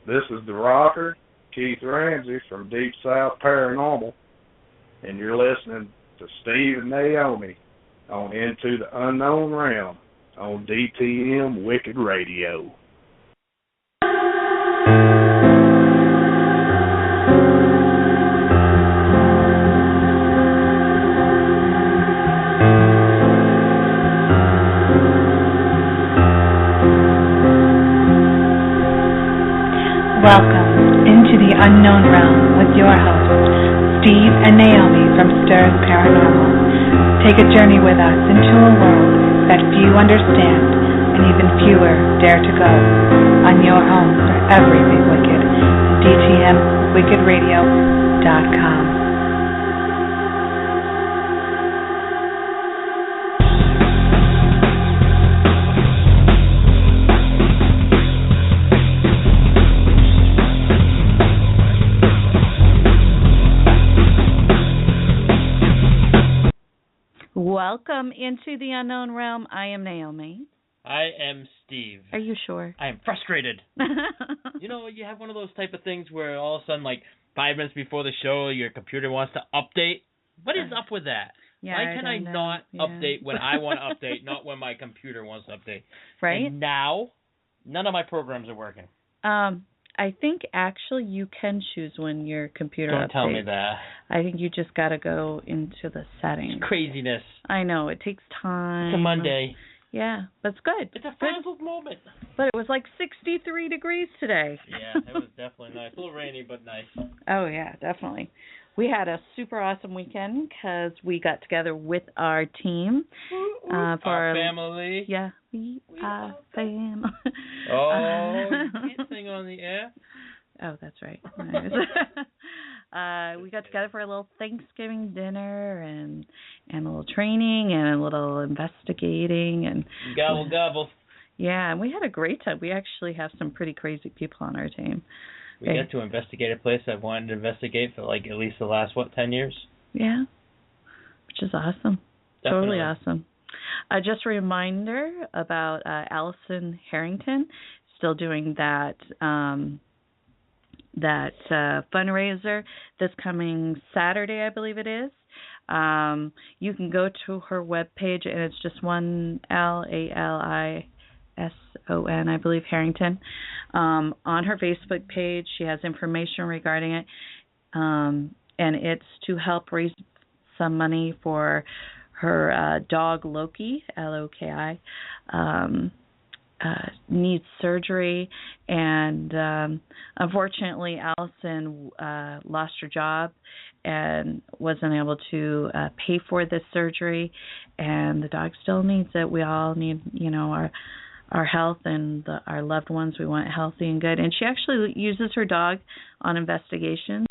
This is the rocker, Keith Ramsey from Deep South Paranormal, and you're listening to Steve&Naomi on Into the Unknown Realm on DTM Wicked Radio. Welcome into the unknown realm with your hosts, Steve and Naomi from STURS Paranormal. Take a journey with us into a world that few understand and even fewer dare to go. On your home for everything wicked, DTMWickedRadio.com. Welcome into the unknown realm. I am Naomi. I am Steve. Are you sure? I am frustrated. You know, you have one of those type of things where all of a sudden, like 5 minutes before the show, your computer wants to update. What is up with that? Yeah, why can I not update when I want to update, not when my computer wants to update? Right. And now, none of my programs are working. I think actually you can choose when your computer Don't updates. tell me that. I think you just got to go into the settings. It's craziness. I know, it takes time. It's a Monday. Yeah, that's good. It's a frazzled moment. But it was like 63 degrees today. Yeah, it was definitely nice. A little rainy, but nice. Oh, yeah, definitely. We had a super awesome weekend because we got together with our team. For our family. Yeah, we are family. Oh, you can't sing on the air. Oh, that's right. We got together for a little Thanksgiving dinner and a little training and a little investigating and gobble. Yeah, and we had a great time. We actually have some pretty crazy people on our team. We got to investigate a place I've wanted to investigate for like at least the last 10 years. Yeah, which is awesome. Definitely. Totally awesome. Just a reminder about Allison Harrington still doing that fundraiser this coming Saturday, I believe it is. You can go to her webpage, and it's just one Lalison, I believe, Harrington. On her Facebook page, she has information regarding it, and it's to help raise some money for her dog Loki, Loki, needs surgery, and unfortunately Allison lost her job and wasn't able to pay for this surgery, and the dog still needs it. We all need, our health and our loved ones. We want healthy and good. And she actually uses her dog on investigations.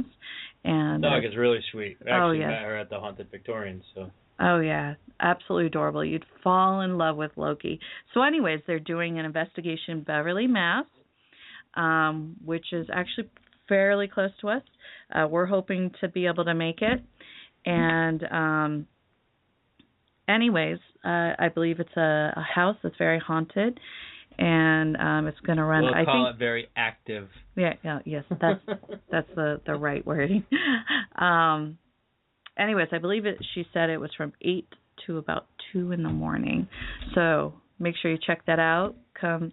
And the dog is really sweet. I actually met her at the Haunted Victorian. So. Oh, yeah. Absolutely adorable. You'd fall in love with Loki. So anyways, they're doing an investigation in Beverly, Mass., which is actually fairly close to us. We're hoping to be able to make it. And anyways, I believe it's a house that's very haunted, and it's going to run. We'll call it very active. Yeah, yes, that's the right wording. Anyways, I believe she said it was from 8 to about 2 in the morning. So make sure you check that out. Come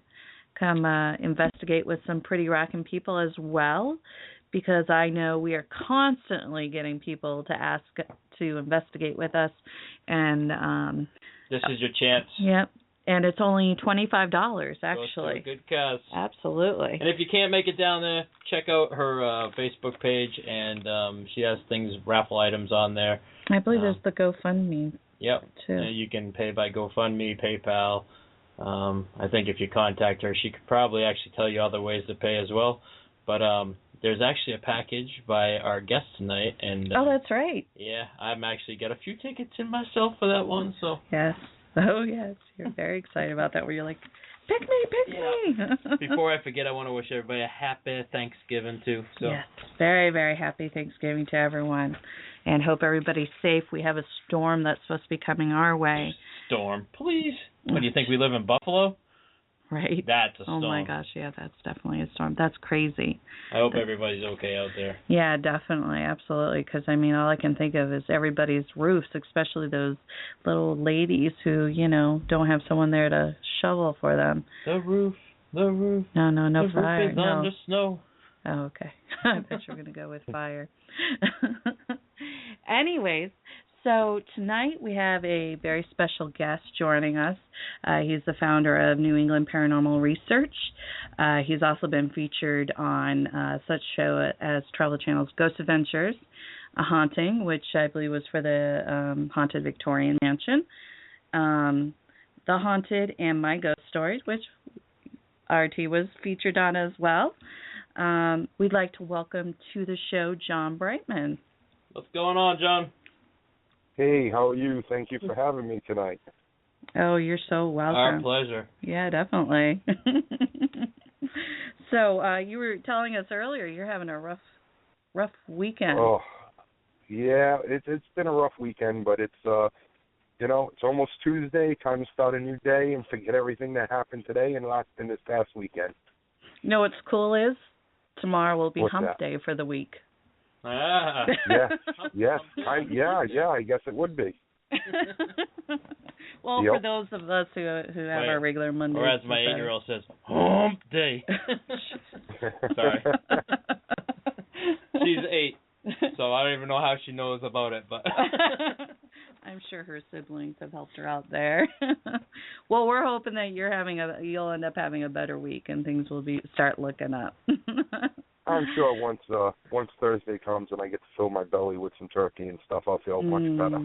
investigate with some pretty rockin' people as well, because I know we are constantly getting people to ask to investigate with us, and this is your chance. Yep. And it's only $25, actually. Good cause. Absolutely. And if you can't make it down there, check out her Facebook page, and she has raffle items on there. I believe there's the GoFundMe. Yep. Too. You can pay by GoFundMe, PayPal. I think if you contact her, she could probably actually tell you other ways to pay as well. But there's actually a package by our guest tonight, and oh, that's right. Yeah, I'm actually got a few tickets in myself for that one. So yes. Oh, yes. You're very excited about that, where you're like, pick me. Before I forget, I want to wish everybody a happy Thanksgiving, too. So. Yes. Very, very happy Thanksgiving to everyone. And hope everybody's safe. We have a storm that's supposed to be coming our way. Storm, please. What, do you think we live in Buffalo? Right. That's a storm. Oh my gosh, yeah, that's definitely a storm. That's crazy. I hope everybody's okay out there. Yeah, definitely, absolutely. Because I mean, all I can think of is everybody's roofs, especially those little ladies who, don't have someone there to shovel for them. The roof. No the fire. Roof is under snow. Oh, okay. I bet you're gonna go with fire. Anyways. So tonight we have a very special guest joining us. He's the founder of New England Paranormal Research. He's also been featured on such show as Travel Channel's Ghost Adventures, A Haunting, which I believe was for the Haunted Victorian Mansion, The Haunted, and My Ghost Stories, which RT was featured on as well. We'd like to welcome to the show John Brightman. What's going on, John? Hey, how are you? Thank you for having me tonight. Oh, you're so welcome. Our pleasure. Yeah, definitely. So, you were telling us earlier you're having a rough weekend. Oh, yeah, it's been a rough weekend, but it's it's almost Tuesday. Time to start a new day and forget everything that happened today and this past weekend. You know what's cool is tomorrow will be What's hump that? day for the week. Ah. Yes. I guess it would be. Well, Yep. for those of us who have our regular Mondays. Or as my 8-year-old says, hump day. Sorry. She's 8, so I don't even know how she knows about it, but I'm sure her siblings have helped her out there. Well, we're hoping that you'll end up having a better week and things will start looking up. I'm sure once Thursday comes and I get to fill my belly with some turkey and stuff, I'll feel much better.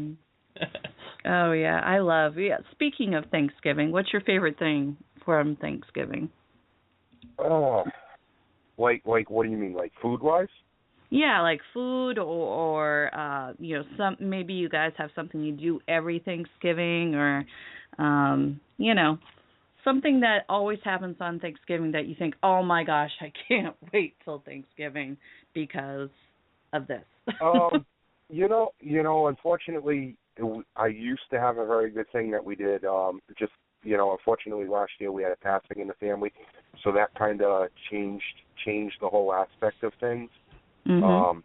Oh yeah, Speaking of Thanksgiving, what's your favorite thing from Thanksgiving? Like what do you mean, like food wise? Yeah, like food or some maybe you guys have something you do every Thanksgiving or something that always happens on Thanksgiving that you think, "Oh my gosh, I can't wait till Thanksgiving because of this." Unfortunately, I used to have a very good thing that we did. Unfortunately, last year we had a passing in the family, so that kind of changed the whole aspect of things. Mm-hmm.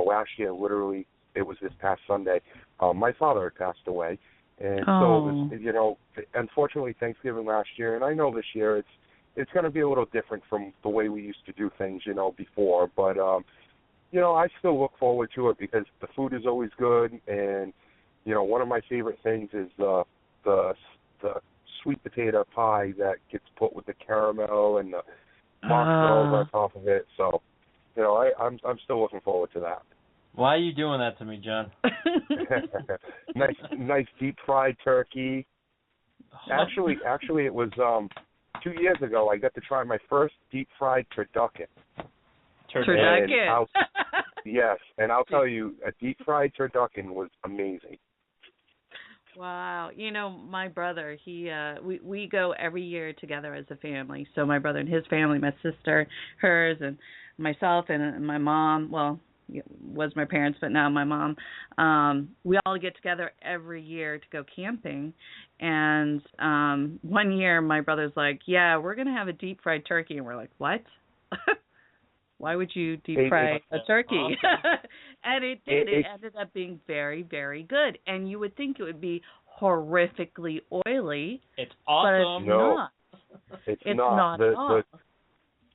Last year, literally, it was this past Sunday, my father had passed away, and Oh. so it was, unfortunately, Thanksgiving last year, and I know this year it's going to be a little different from the way we used to do things, before, but I still look forward to it because the food is always good, and one of my favorite things is the sweet potato pie that gets put with the caramel and the marshmallows on top of it. So, I'm still looking forward to that. Why are you doing that to me, John? Nice deep fried turkey. Actually, it was 2 years ago. I got to try my first deep fried turducken. Turducken. Yes, and I'll tell you, a deep fried turducken was amazing. Wow. My brother, we go every year together as a family. So my brother and his family, my sister, hers, and myself and my mom, well, was my parents, but now my mom, we all get together every year to go camping. And one year my brother's like, yeah, we're going to have a deep fried turkey. And we're like, what? Why would you deep fry a turkey? And it did. It ended up being very, very good. And you would think it would be horrifically oily. It's awesome. But it's not. It's not at all.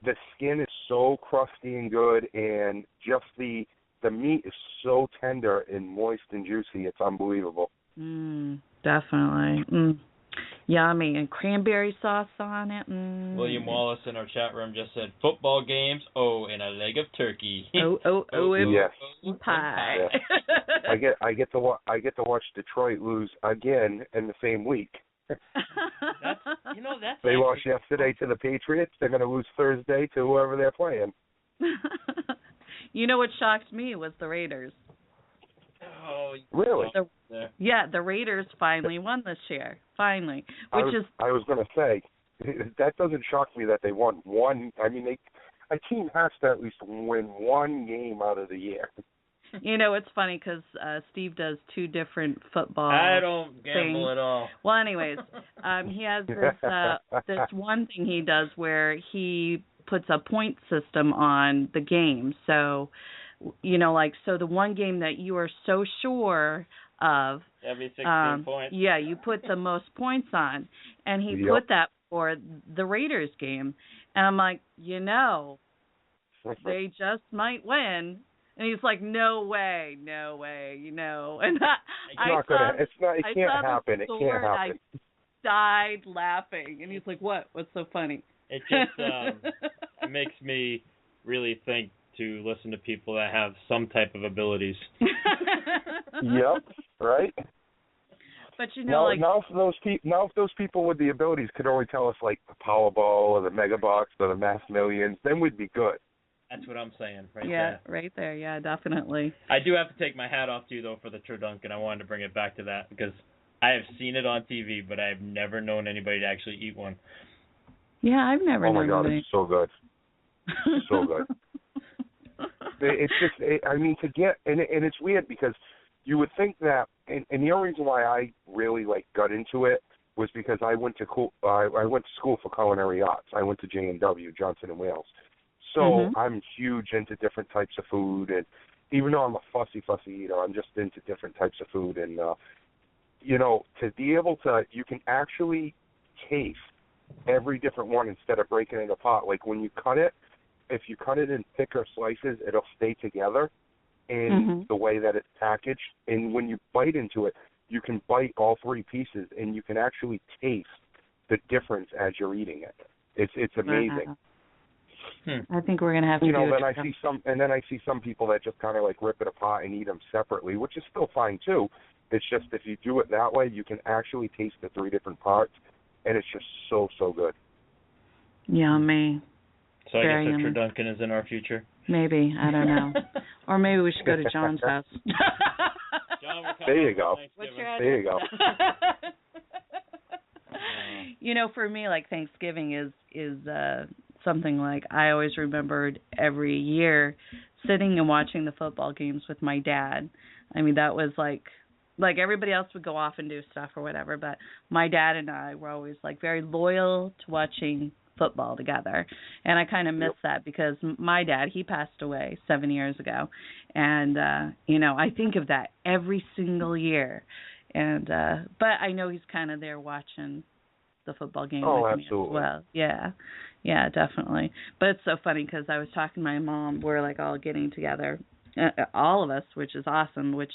The skin is so crusty and good, and just the meat is so tender and moist and juicy. It's unbelievable. Definitely. Yummy. And cranberry sauce on it. William Wallace in our chat room just said, football games, and a leg of turkey. Yes. Pie. Yes. I get to watch Detroit lose again in the same week. They lost yesterday to the Patriots. They're going to lose Thursday to whoever they're playing. What shocked me was the Raiders. Oh, really? The Raiders finally won this year. Finally. I was going to say, that doesn't shock me that they won one. I mean, a team has to at least win one game out of the year. You know, it's funny because Steve does 2 different football. I don't gamble things. at all. Well, anyways, he has this one thing he does where he puts a point system on the game. So, you know, like, so the one game that you are so sure of, every 16 points. Yeah, you put the most points on, and he put that for the Raiders game, and I'm like, you know, they just might win. And he's like, no way, you know. And it can't happen. It can't happen. I died laughing, and he's like, what? What's so funny? It just it makes me really think to listen to people that have some type of abilities. Yep, right. But you know, now if those people with the abilities could only tell us like the Powerball or the Mega Bucks or the Mass Millions, then we'd be good. That's what I'm saying, right there. Yeah, right there. Yeah, definitely. I do have to take my hat off to you though for the turducken. I wanted to bring it back to that because I have seen it on TV, but I've never known anybody to actually eat one. Yeah, I've never known. Oh my God, anybody. it's so good. So good. It's just, I mean, to get, and it's weird because you would think that, and the only reason why I really got into it was because I went to school for culinary arts. I went to J&W, Johnson & Wales. So I'm huge into different types of food, and even though I'm a fussy eater, I'm just into different types of food. And, you know, to be able to, you can actually taste every different one instead of breaking it apart. Like when you cut it, if you cut it in thicker slices, it'll stay together in the way that it's packaged. And when you bite into it, you can bite all 3 pieces, and you can actually taste the difference as you're eating it. It's amazing. I think we're gonna have to. You know, then I see some people that just kind of rip it apart and eat them separately, which is still fine too. It's just if you do it that way, you can actually taste the 3 different parts, and it's just so good. Yummy. So I guess a turducken is in our future. Maybe, I don't know. Or maybe we should go to John's house. John, there you go. There you go. You know, for me, Thanksgiving is something I always remembered every year sitting and watching the football games with my dad. I mean, that was like everybody else would go off and do stuff or whatever, but my dad and I were always very loyal to watching football together. And I kind of miss that because my dad, he passed away 7 years ago. And, you know, I think of that every single year. And, but I know he's kind of there watching the football game with me as well. Yeah, definitely. But it's so funny because I was talking to my mom. We're all getting together, all of us, which is awesome, which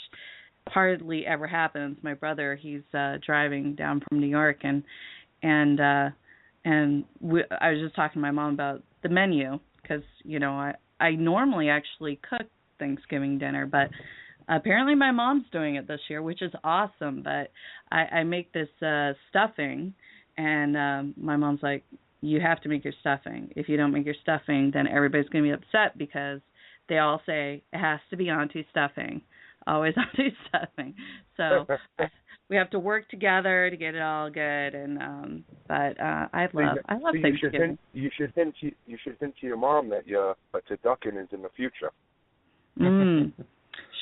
hardly ever happens. My brother, he's driving down from New York, and I was just talking to my mom about the menu because, you know, I normally actually cook Thanksgiving dinner, but apparently my mom's doing it this year, which is awesome. But I make this stuffing, and my mom's like, you have to make your stuffing. If you don't make your stuffing, then everybody's going to be upset because they all say it has to be Auntie stuffing, always Auntie stuffing. So we have to work together to get it all good. And but I love Thanksgiving. You should hint to your mom that your turducken is in the future.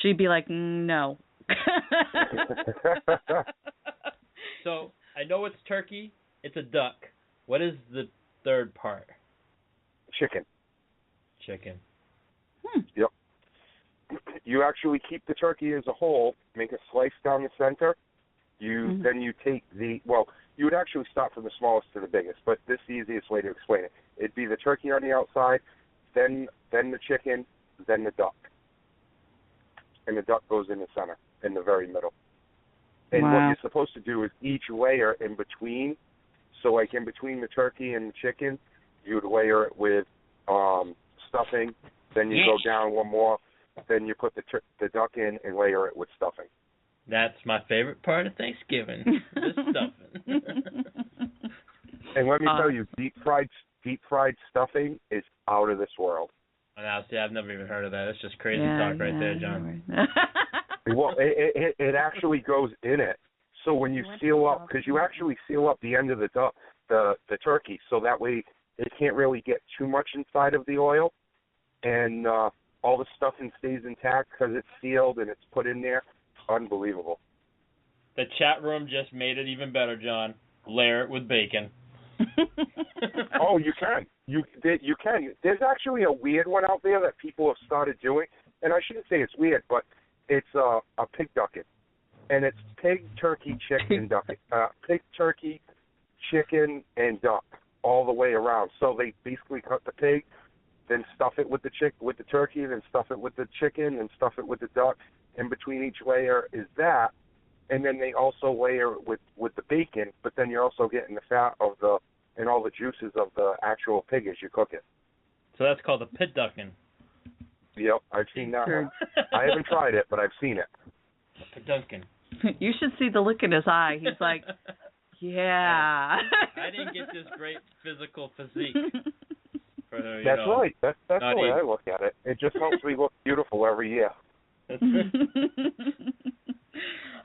She'd be like, no. So I know it's turkey. It's a duck. What is the third part? Chicken. Yep. You actually keep the turkey as a whole, make a slice down the center. Then you take you would actually start from the smallest to the biggest, but this is the easiest way to explain it. It'd be the turkey on the outside, then the chicken, then the duck. And the duck goes in the center, in the very middle. And what you're supposed to do is each layer in between. So in between the turkey and the chicken, you would layer it with stuffing. Then you go down one more. Then you put the duck in and layer it with stuffing. That's my favorite part of Thanksgiving, the stuffing. And let me tell you, deep fried stuffing is out of this world. Now, see, I've never even heard of that. That's just crazy talk right there, John. Well, it actually goes in it. So when you seal up, because you actually seal up the end of the turkey, so that way it can't really get too much inside of the oil. And all the stuffing stays intact because it's sealed and it's put in there. Unbelievable. The chat room just made it even better, John. Layer it with bacon. Oh, you can. You can. There's actually a weird one out there that people have started doing, and I shouldn't say it's weird, but it's a pig ducket, and it's pig, turkey, chicken, duck. Pig, turkey, chicken, and duck all the way around. So they basically cut the pig, then stuff it with the turkey, then stuff it with the chicken, and stuff it with the duck. In between each layer is that, and then they also layer it with the bacon, but then you're also getting the fat and all the juices of the actual pig as you cook it. So that's called a pit ducking. Yep, I've seen that one. I haven't tried it, but I've seen it. Pit ducking. You should see the look in his eye. He's like, yeah. I didn't get this great physical physique. That's right. That's the way I look at it. It just helps me look beautiful every year. That's right.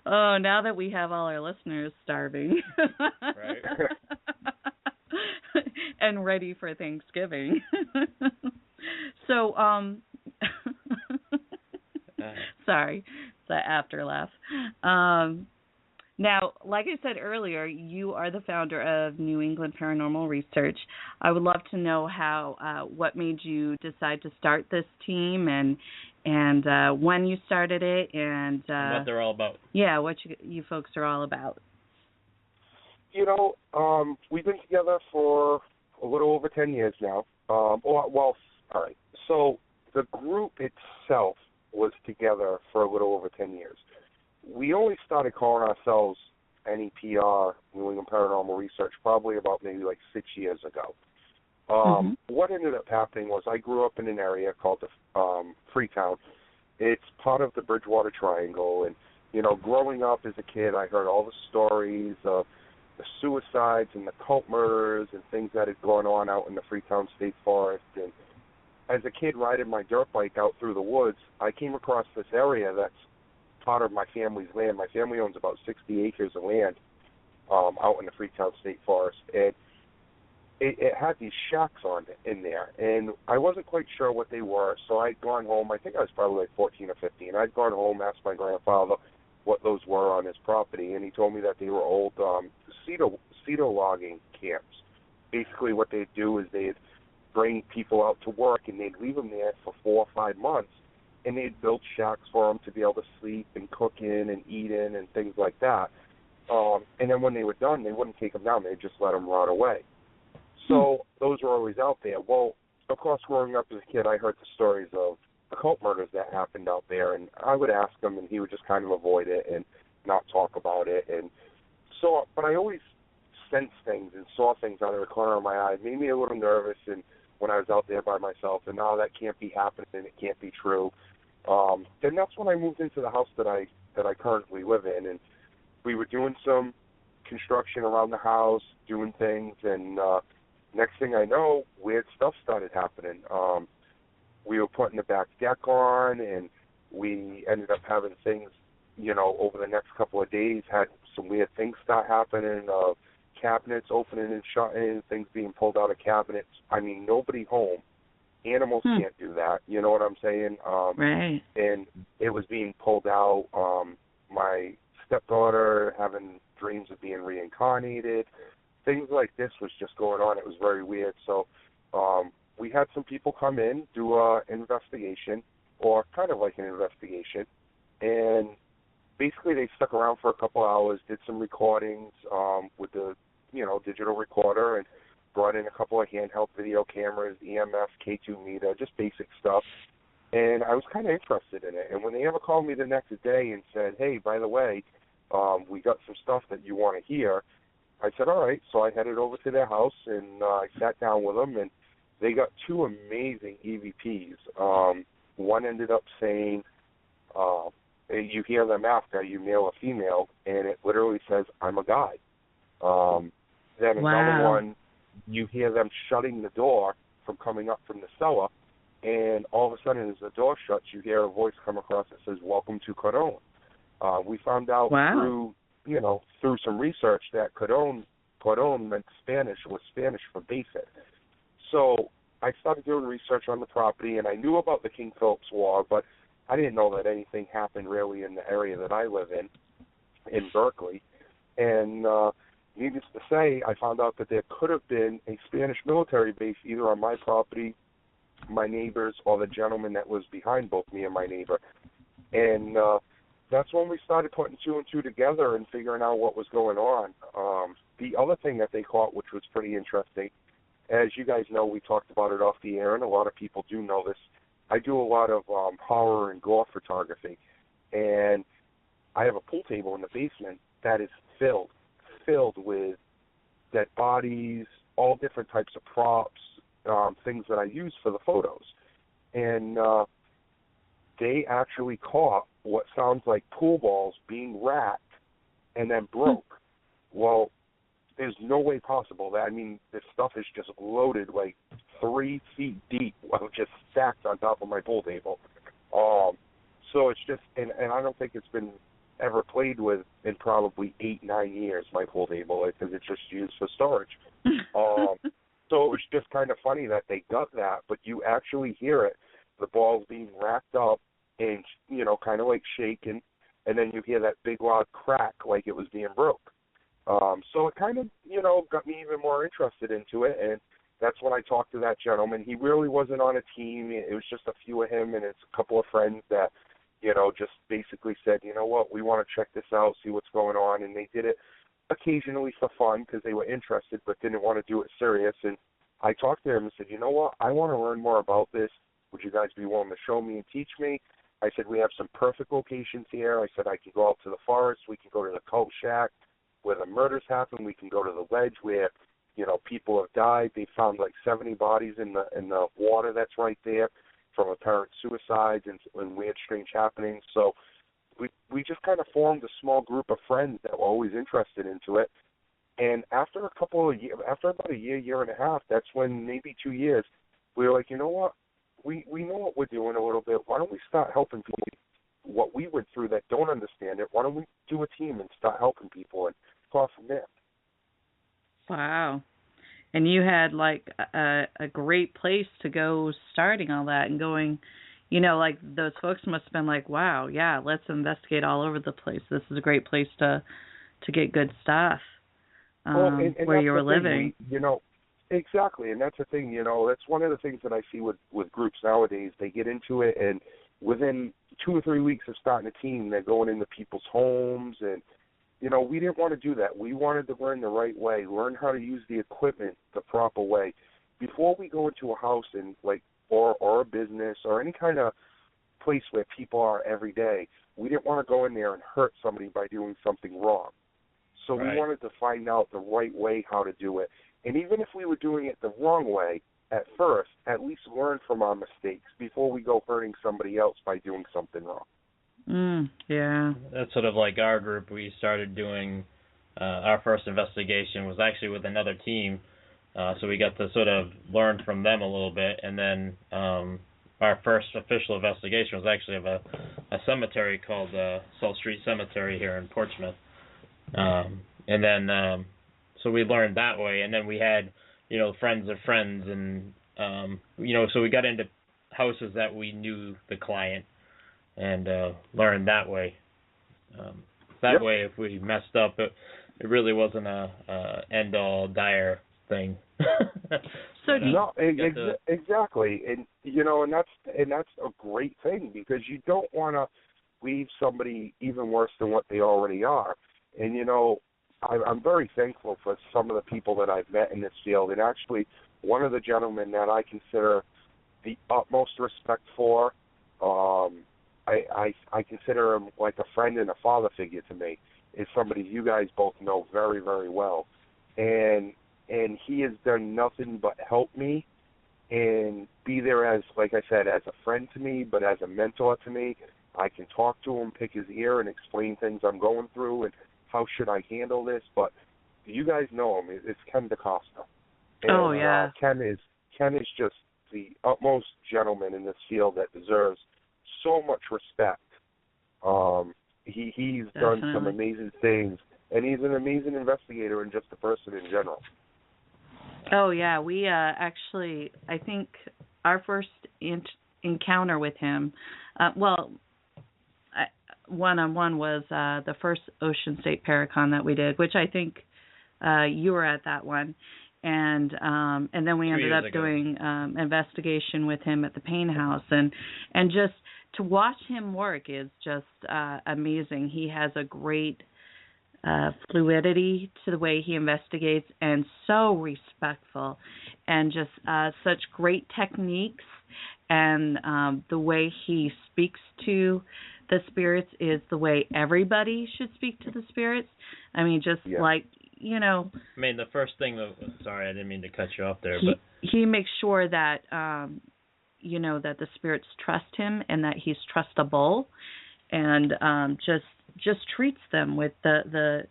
Oh, now that we have all our listeners starving. Right. And ready for Thanksgiving. So, sorry, it's an after laugh. Now, like I said earlier, you are the founder of New England Paranormal Research. I would love to know what made you decide to start this team and when you started it and what they're all about. Yeah, what you folks are all about. You know, we've been together for a little over 10 years now. All right. So the group itself was together for a little over 10 years. We only started calling ourselves NEPR, New England Paranormal Research, probably about maybe like 6 years ago. What ended up happening was I grew up in an area called Freetown. It's part of the Bridgewater Triangle, and, you know, growing up as a kid, I heard all the stories of the suicides and the cult murders and things that had gone on out in the Freetown State Forest. And as a kid riding my dirt bike out through the woods, I came across this area that's part of my family's land. My family owns about 60 acres of land out in the Freetown State Forest, and it had these shacks in there, and I wasn't quite sure what they were, so I'd gone home. I think I was probably like 14 or 15. I'd gone home, asked my grandfather what those were on his property, and he told me that they were old cedar logging camps. Basically what they'd do is they'd bring people out to work, and they'd leave them there for 4 or 5 months, and they'd build shacks for them to be able to sleep and cook in and eat in and things like that. And then when they were done, they wouldn't take them down. They'd just let them rot away. So those were always out there. Well, of course, growing up as a kid, I heard the stories of the cult murders that happened out there, and I would ask him, and he would just kind of avoid it and not talk about it. And so, but I always sensed things and saw things out of the corner of my eye. It made me a little nervous, and when I was out there by myself, and now that can't be happening, it can't be true. Then that's when I moved into the house that I currently live in, and we were doing some construction around the house, doing things, and next thing I know, weird stuff started happening. We were putting the back deck on, and we ended up having things, you know, over the next couple of days, had some weird things start happening, cabinets opening and shutting, things being pulled out of cabinets. I mean, nobody home. Animals can't do that, you know what I'm saying? Right. And it was being pulled out. My stepdaughter having dreams of being reincarnated. Things like this was just going on. It was very weird. So we had some people come in, do an investigation, or kind of like an investigation, and basically they stuck around for a couple hours, did some recordings with the, you know, digital recorder, and brought in a couple of handheld video cameras, EMF, K2 meter, just basic stuff. And I was kind of interested in it. And when they ever called me the next day and said, hey, by the way, we got some stuff that you want to hear, I said, all right. So I headed over to their house, and I sat down with them, and they got 2 amazing EVPs. One ended up saying, you hear them ask, are you male or female? And it literally says, I'm a guy. Then another one, you hear them shutting the door from coming up from the cellar, and all of a sudden as the door shuts, you hear a voice come across that says, welcome to Cordon. We found out through some research that Cordon meant Spanish, was Spanish for basic. So I started doing research on the property, and I knew about the King Philip's War, but I didn't know that anything happened really in the area that I live in Berkeley. And needless to say, I found out that there could have been a Spanish military base either on my property, my neighbors, or the gentleman that was behind both me and my neighbor. And that's when we started putting two and two together and figuring out what was going on. The other thing that they caught, which was pretty interesting, as you guys know, we talked about it off the air, and a lot of people do know this, I do a lot of horror and gore photography. And I have a pool table in the basement that is filled with dead bodies, all different types of props, things that I use for the photos. And they actually caught what sounds like pool balls being racked and then broke. Well, there's no way possible that, I mean, this stuff is just loaded like 3 feet deep, just stacked on top of my pool table. So it's just, and I don't think it's been ever played with in probably 8-9 years, my pool table, because it's just used for storage. So it was just kind of funny that they got that, but you actually hear it, the balls being racked up and, you know, kind of like shaking, and then you hear that big loud crack like it was being broke. So it kind of, you know, got me even more interested into it, and that's when I talked to that gentleman. He really wasn't on a team. It was just a few of him and a couple of friends that, you know, just basically said, you know what, we want to check this out, see what's going on, and they did it occasionally for fun because they were interested but didn't want to do it serious. And I talked to him and said, you know what, I want to learn more about this. Would you guys be willing to show me and teach me? I said, we have some perfect locations here. I said, I can go out to the forest. We can go to the cult shack where the murders happen. We can go to the ledge where, you know, people have died. They found like 70 bodies in the water that's right there from apparent suicides and weird, strange happenings. So we just kind of formed a small group of friends that were always interested into it. And after about a year and a half, that's when maybe 2 years, we were like, you know what? We know what we're doing a little bit. Why don't we start helping people? What we went through that don't understand it, why don't we do a team and start helping people and go from there? Wow. And you had like a great place to go starting all that and going, you know, like those folks must have been like, wow, yeah, let's investigate all over the place. This is a great place to get good stuff and where you were living. You know, exactly. And that's the thing, you know, that's one of the things that I see with groups nowadays. They get into it and within 2 or 3 weeks of starting a team, they're going into people's homes. And, you know, we didn't want to do that. We wanted to learn the right way, learn how to use the equipment the proper way. Before we go into a house and like or a business or any kind of place where people are every day, we didn't want to go in there and hurt somebody by doing something wrong. So we wanted to find out the right way how to do it. And even if we were doing it the wrong way at first, at least learn from our mistakes before we go hurting somebody else by doing something wrong. Yeah. That's sort of like our group. We started doing our first investigation was actually with another team. So we got to sort of learn from them a little bit. And then our first official investigation was actually of a cemetery called Salt Street Cemetery here in Portsmouth. And then so we learned that way. And then we had, you know, friends of friends. And, you know, so we got into houses that we knew the client and learned that way. That way, if we messed up, it really wasn't a end-all dire thing. So no, exactly, and you know, and that's a great thing because you don't want to leave somebody even worse than what they already are. And you know, I'm very thankful for some of the people that I've met in this field, and actually, one of the gentlemen that I consider the utmost respect for, I consider him like a friend and a father figure to me, is somebody you guys both know very, very well, and he has done nothing but help me and be there as, like I said, as a friend to me, but as a mentor to me. I can talk to him, pick his ear, and explain things I'm going through and how should I handle this. But you guys know him. It's Ken DaCosta. And, Ken is just the utmost gentleman in this field that deserves so much respect. He's done some amazing things, and he's an amazing investigator and just a person in general. Oh yeah, we actually, I think our first encounter with him, one-on-one was the first Ocean State Paracon that we did, which I think you were at that one, and then we ended up doing investigation with him at the Paine House, and just to watch him work is just amazing. He has a great fluidity to the way he investigates, and so respectful, and just such great techniques, and the way he speaks to the spirits is the way everybody should speak to the spirits. I mean, just like, you know. I mean, the first thing, sorry, I didn't mean to cut you off there, but he makes sure that, you know, that the spirits trust him and that he's trustable, and just treats them with the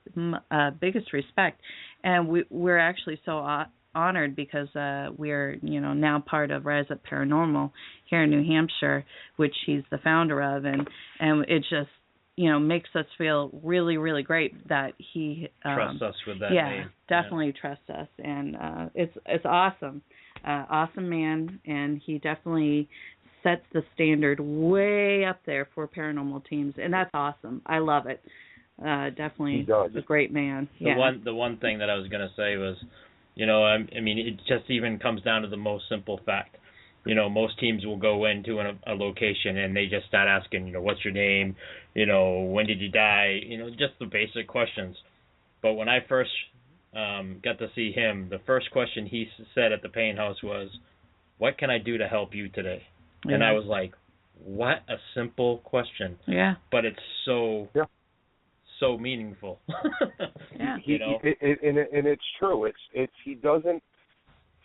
biggest respect. And we're actually so honored because we're, you know, now part of Rise Up Paranormal here in New Hampshire, which he's the founder of, and it just, you know, makes us feel really, really great that he trusts us with that name. Definitely trusts us, and it's awesome, awesome man, and he definitely sets the standard way up there for paranormal teams, and that's awesome. I love it. Definitely a great man. The one thing that I was going to say was, you know, I mean, it just even comes down to the most simple fact. You know, most teams will go into a location and they just start asking, you know, what's your name? You know, when did you die? You know, just the basic questions. But when I first got to see him, the first question he said at the Paine House was, "What can I do to help you today?" Yeah. And I was like, what a simple question. Yeah. But it's so meaningful. Yeah. You know? And it's true.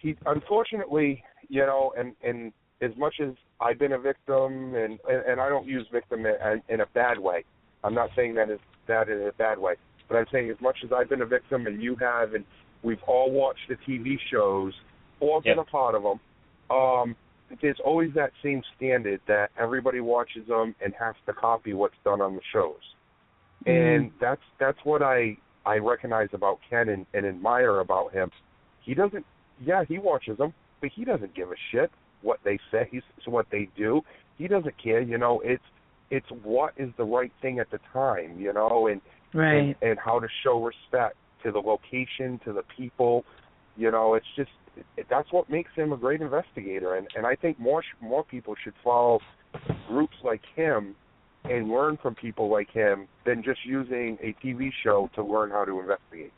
He unfortunately, you know, and as much as I've been a victim, and I don't use victim in a bad way. I'm not saying that in a bad way. But I'm saying as much as I've been a victim and you have, and we've all watched the TV shows or been a part of them, there's always that same standard that everybody watches them and has to copy what's done on the shows. And that's what I recognize about Ken and admire about him. He doesn't, he watches them, but he doesn't give a shit what they say, what they do. He doesn't care, you know, it's what is the right thing at the time, you know, and how to show respect to the location, to the people, you know, it's just, that's what makes him a great investigator, and I think more people should follow groups like him and learn from people like him than just using a TV show to learn how to investigate.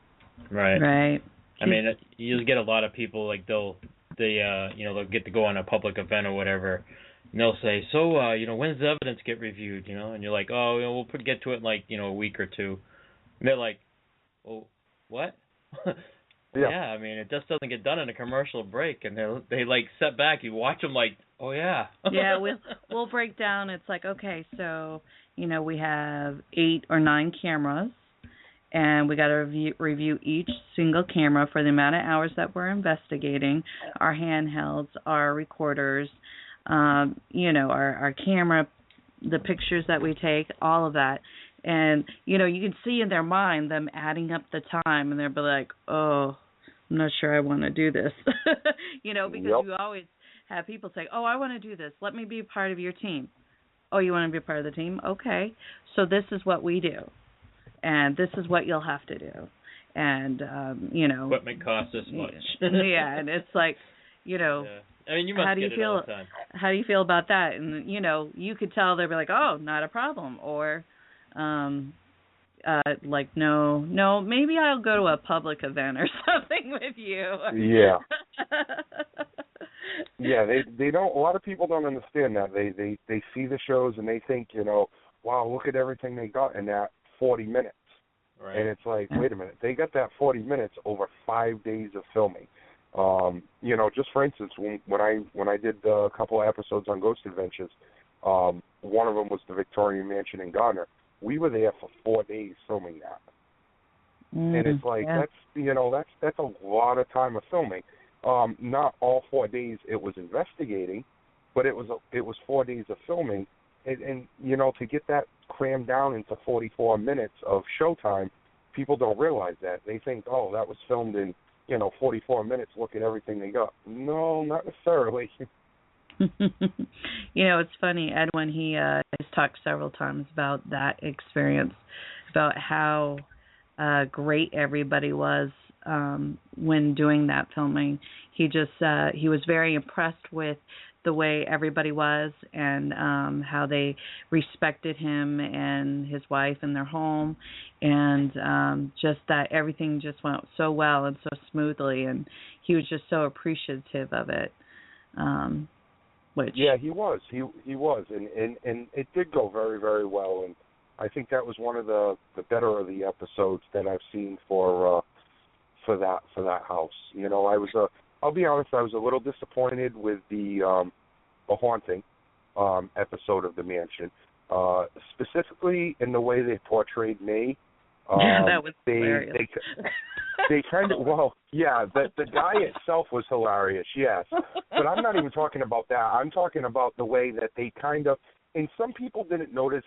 Right. I mean, you get a lot of people like they'll get to go on a public event or whatever, and they'll say, so you know, when's the evidence get reviewed? You know, and you're like, oh, you know, we'll get to it in like, you know, a week or two. And they're like, well, what? Yeah, I mean, it just doesn't get done in a commercial break, and they like set back. You watch them like, oh yeah. Yeah, we'll break down. It's like, okay, so you know, we have 8 or 9 cameras, and we got to review each single camera for the amount of hours that we're investigating, our handhelds, our recorders, you know, our camera, the pictures that we take, all of that. And, you know, you can see in their mind them adding up the time, and they'll be like, oh, I'm not sure I want to do this. You know, because you always have people say, oh, I want to do this. Let me be a part of your team. Oh, you want to be a part of the team? Okay. So this is what we do, and this is what you'll have to do. And, you know. Equipment costs this much. Yeah, and it's like, you know. Yeah. I mean, you must get it all the time. How do you feel about that? And, you know, you could tell they'll be like, oh, not a problem. Or, like, no, maybe I'll go to a public event or something with you. Yeah. Yeah, they don't. A lot of people don't understand that. They see the shows and they think, you know, wow, look at everything they got in that 40 minutes. Right. And it's like, wait a minute, they got that 40 minutes over 5 days of filming. You know, just for instance, when I did a couple of episodes on Ghost Adventures, one of them was the Victorian Mansion in Gardner. We were there for 4 days filming that, and it's like that's a lot of time of filming. Not all 4 days it was investigating, but it was 4 days of filming, and you know, to get that crammed down into 44 minutes of showtime, people don't realize that. They think, oh, that was filmed in 44 minutes look at everything they got. No, not necessarily. It's funny, Edwin, he has talked several times about that experience, about how great everybody was when doing that filming. He was very impressed with the way everybody was and how they respected him and his wife and their home, and just that everything just went so well and so smoothly, and he was just so appreciative of it. Yeah, he was, and it did go very, very well, and I think that was one of the better of the episodes that I've seen for that house. I'll be honest, I was a little disappointed with the haunting episode of the mansion, specifically in the way they portrayed me. That was hilarious. They kind of, the guy itself was hilarious, yes. But I'm not even talking about that. I'm talking about the way that they kind of, and some people didn't notice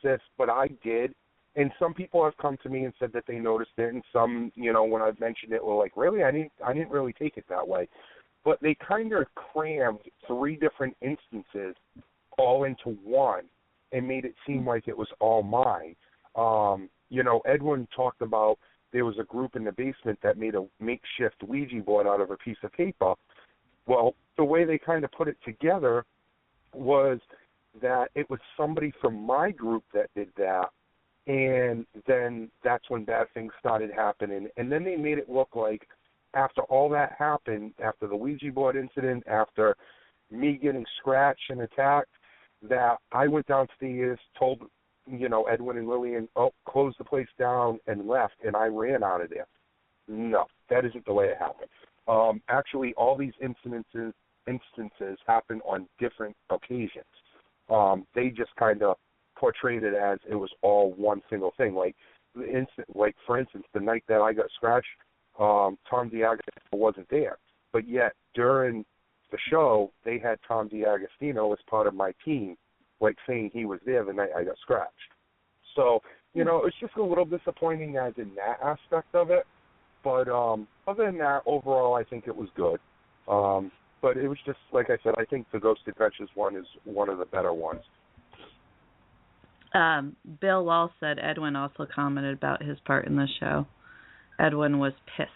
this, but I did. And some people have come to me and said that they noticed it, and some, when I've mentioned it, were like, really? I didn't really take it that way. But they kind of crammed 3 different instances all into one and made it seem like it was all mine. Edwin talked about there was a group in the basement that made a makeshift Ouija board out of a piece of paper. Well, the way they kind of put it together was that it was somebody from my group that did that, and then that's when bad things started happening. And then they made it look like after all that happened, after the Ouija board incident, after me getting scratched and attacked, that I went downstairs, told Edwin and Lillian, close the place down, and left, and I ran out of there. No, that isn't the way it happened. Actually, all these instances happened on different occasions. They just kind of portrayed it as it was all one single thing. For instance, the night that I got scratched, Tom DiAgostino wasn't there, but yet during the show, they had Tom DiAgostino as part of my team, saying he was there the night I got scratched. So, it's just a little disappointing as in that aspect of it. But other than that, overall, I think it was good. But it was just, like I said, I think the Ghost Adventures one is one of the better ones. Bill Wall said Edwin also commented about his part in the show. Edwin was pissed.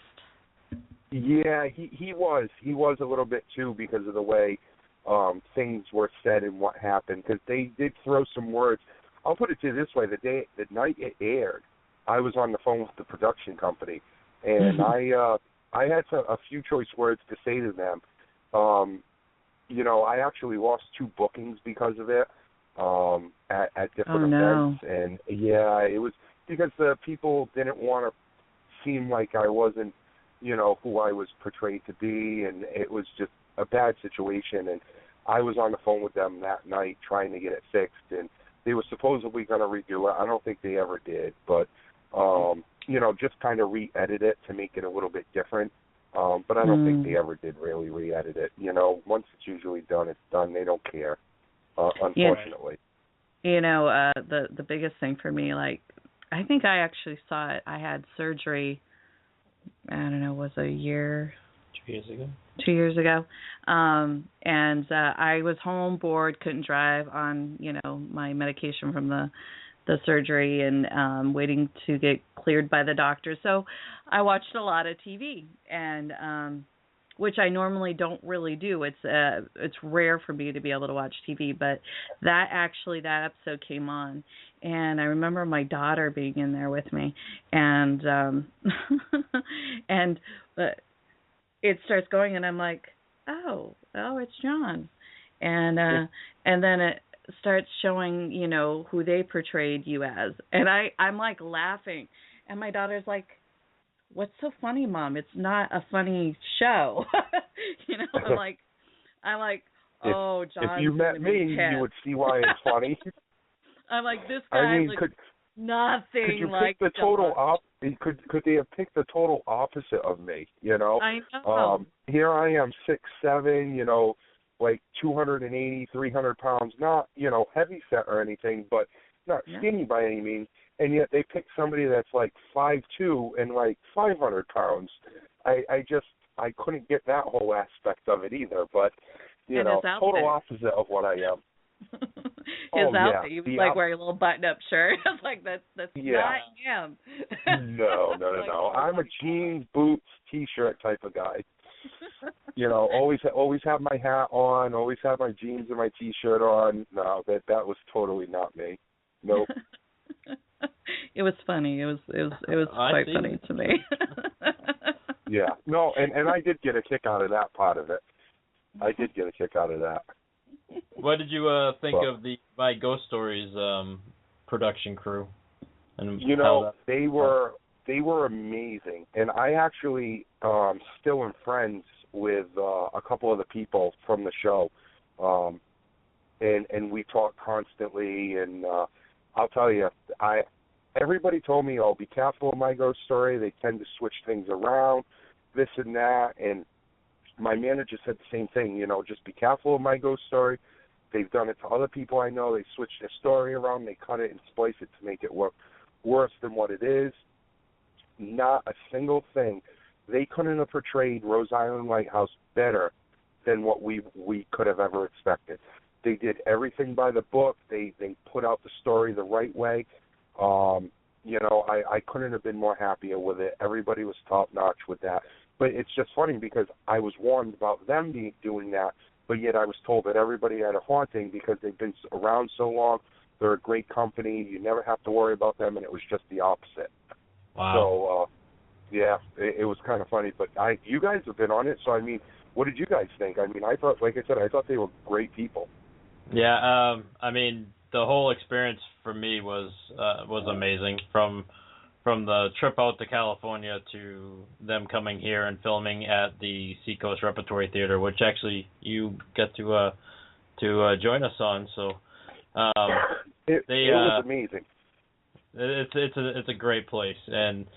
Yeah, he was. He was a little bit, too, because of the way things were said and what happened, because they did throw some words. I'll put it to you this way: the night it aired, I was on the phone with the production company, and I had a few choice words to say to them. I actually lost 2 bookings because of it at different events, and it was because the people didn't want to seem like I wasn't, who I was portrayed to be, and it was just a bad situation, and I was on the phone with them that night trying to get it fixed, and they were supposedly going to redo it. I don't think they ever did, but, just kind of re-edit it to make it a little bit different, but I don't think they ever did really re-edit it. Once it's usually done, it's done. They don't care, unfortunately. The biggest thing for me, I think I actually saw it. I had surgery, I don't know, was a year... 2 years ago. And I was home, bored, couldn't drive on, my medication from the surgery, and waiting to get cleared by the doctor. So I watched a lot of TV, and which I normally don't really do. It's rare for me to be able to watch TV, but that episode came on, and I remember my daughter being in there with me, and and it starts going, and I'm like, oh, it's John, and then it starts showing, who they portrayed you as, and I'm like laughing, and my daughter's like, what's so funny, Mom? It's not a funny show. I'm like, oh, John. If you met me, you would see why it's funny. I'm like, this guy's nothing could you like pick the total Could they have picked the total opposite of me? I know. Here I am, 6'7", 280, 300 pounds. Not heavy set or anything, but not skinny by any means. And yet they picked somebody that's 5'2" and 500 pounds. I couldn't get that whole aspect of it either. But total opposite of what I am. His outfit, he was like wearing a little button-up shirt. I was like, that's not him. No. I'm a jeans, boots, T-shirt type of guy. Always have my hat on, always have my jeans and my T-shirt on. No, that was totally not me. Nope. It was funny. It was quite funny to me. Yeah. No, and I did get a kick out of that part of it. I did get a kick out of that. What did you think of the My Ghost Stories production crew? And they were amazing, and I actually still am friends with a couple of the people from the show, and we talk constantly. And I'll tell you, everybody told me, "Oh, be careful of My Ghost Story. They tend to switch things around, this and that." And my manager said the same thing. Just be careful of My Ghost Story. They've done it to other people I know. They switch their story around. They cut it and splice it to make it look worse than what it is. Not a single thing. They couldn't have portrayed Rose Island Lighthouse better than what we could have ever expected. They did everything by the book. They put out the story the right way. I couldn't have been more happier with it. Everybody was top-notch with that. But it's just funny because I was warned about them doing that, but yet I was told that everybody had a haunting because they've been around so long. They're a great company. You never have to worry about them, and it was just the opposite. Wow. So, it was kind of funny. But you guys have been on it, so, what did you guys think? I thought, like I said, I thought they were great people. Yeah, the whole experience for me was amazing. From the trip out to California to them coming here and filming at the Seacoast Repertory Theatre, which actually you get to join us on. So it was amazing. It's a great place, and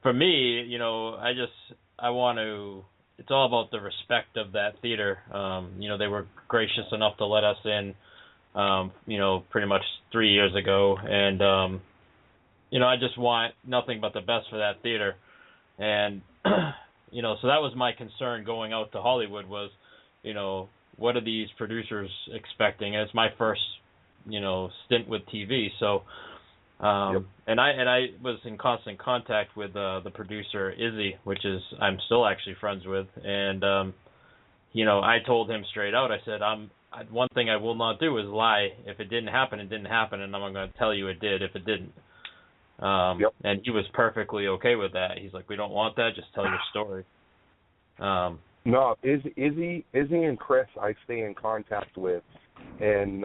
for me, I want to. It's all about the respect of that theater. They were gracious enough to let us in. Pretty much 3 years ago, and I just want nothing but the best for that theater. And, so that was my concern going out to Hollywood was, what are these producers expecting? And it's my first, stint with TV. So, and I was in constant contact with the producer, Izzy, which I'm still actually friends with. And, I told him straight out, I said, one thing I will not do is lie. If it didn't happen, it didn't happen, and I'm going to tell you it did if it didn't. And he was perfectly okay with that. He's like, we don't want that. Just tell your story. No, Izzy and Chris I stay in contact with, and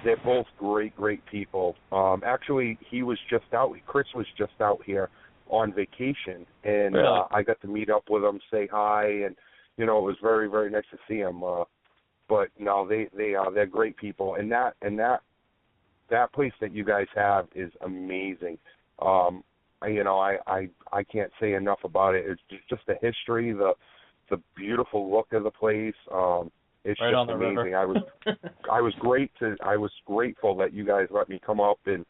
they're both great people. Actually, Chris was just out here on vacation, and really? I got to meet up with him, say hi, and, it was very, very nice to see him. But no, they're great people, and that place that you guys have is amazing. I can't say enough about it. It's just the history, the beautiful look of the place. It's right just on the amazing. river. I was grateful that you guys let me come up and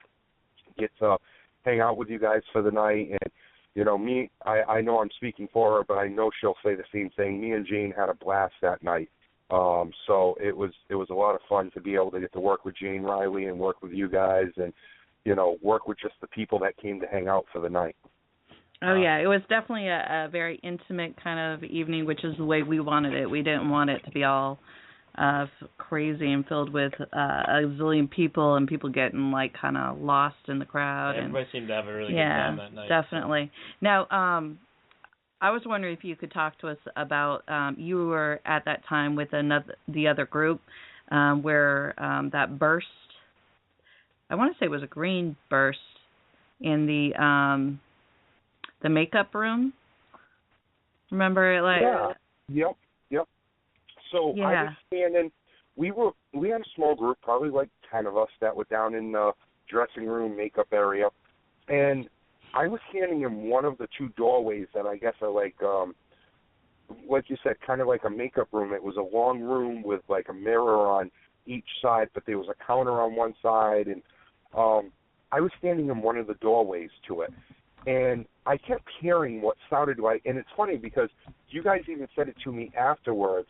get to hang out with you guys for the night. And me, I know I'm speaking for her, but I know she'll say the same thing. Me and Jane had a blast that night. So it was a lot of fun to be able to get to work with Jane Riley and work with you guys and, work with just the people that came to hang out for the night. Oh, yeah. It was definitely a very intimate kind of evening, which is the way we wanted it. We didn't want it to be all crazy and filled with a zillion people and people getting, kind of lost in the crowd. Everybody seemed to have a really good time that night. Yeah, definitely. So. Now, I was wondering if you could talk to us about, you were at that time with the other group where that burst, I want to say it was a green burst in the makeup room. Remember it? Yeah. Yep. So yeah. I was standing, we had a small group, probably 10 of us that were down in the dressing room makeup area, and I was standing in one of the two doorways that I guess are like you said, kind of like a makeup room. It was a long room with a mirror on each side, but there was a counter on one side, and I was standing in one of the doorways to it. and I kept hearing what sounded like, and it's funny because you guys even said it to me afterwards.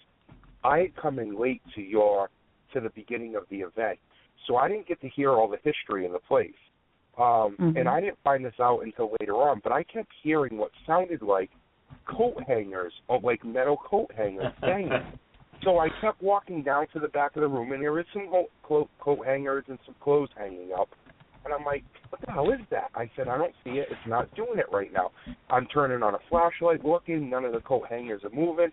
I had come in late to the beginning of the event, so I didn't get to hear all the history of the place. And I didn't find this out until later on, but I kept hearing what sounded like coat hangers, or like metal coat hangers hanging. So I kept walking down to the back of the room, and there is some coat hangers and some clothes hanging up. And I'm like, what the hell is that? I said, I don't see it. It's not doing it right now. I'm turning on a flashlight, looking. None of the coat hangers are moving.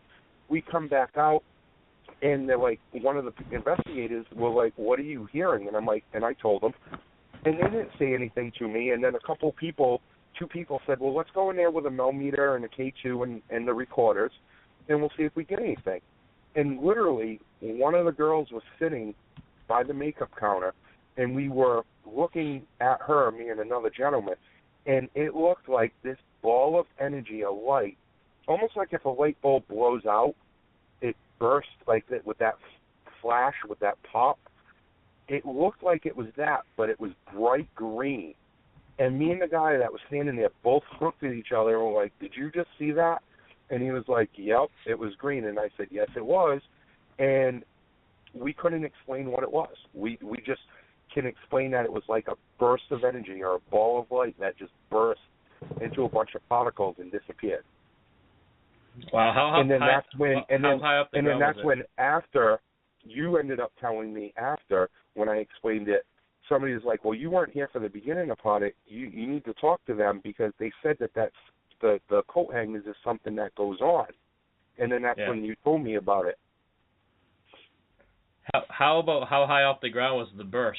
We come back out, and they're like, one of the investigators were like, what are you hearing? And I'm like, and I told them. And they didn't say anything to me. And then two people said, well, let's go in there with a millimeter and a K2 and the recorders, and we'll see if we get anything. And literally, one of the girls was sitting by the makeup counter, and we were looking at her, me and another gentleman, and it looked like this ball of energy, a light, almost like if a light bulb blows out, it burst like that with that flash, with that pop. It looked like it was that, but it was bright green. And me and the guy that was standing there both looked at each other and were like, did you just see that? And he was like, yep, it was green. And I said, yes, it was. And we couldn't explain what it was. We just can explain that it was like a burst of energy or a ball of light that just burst into a bunch of particles and disappeared. Wow, how high up the ground was it? When after you ended up telling me after when I explained it, somebody was like, well, you weren't here for the beginning upon it. You need to talk to them because they said that's the coat hangers is something that goes on. And then that's when you told me about it. How high off the ground was the burst?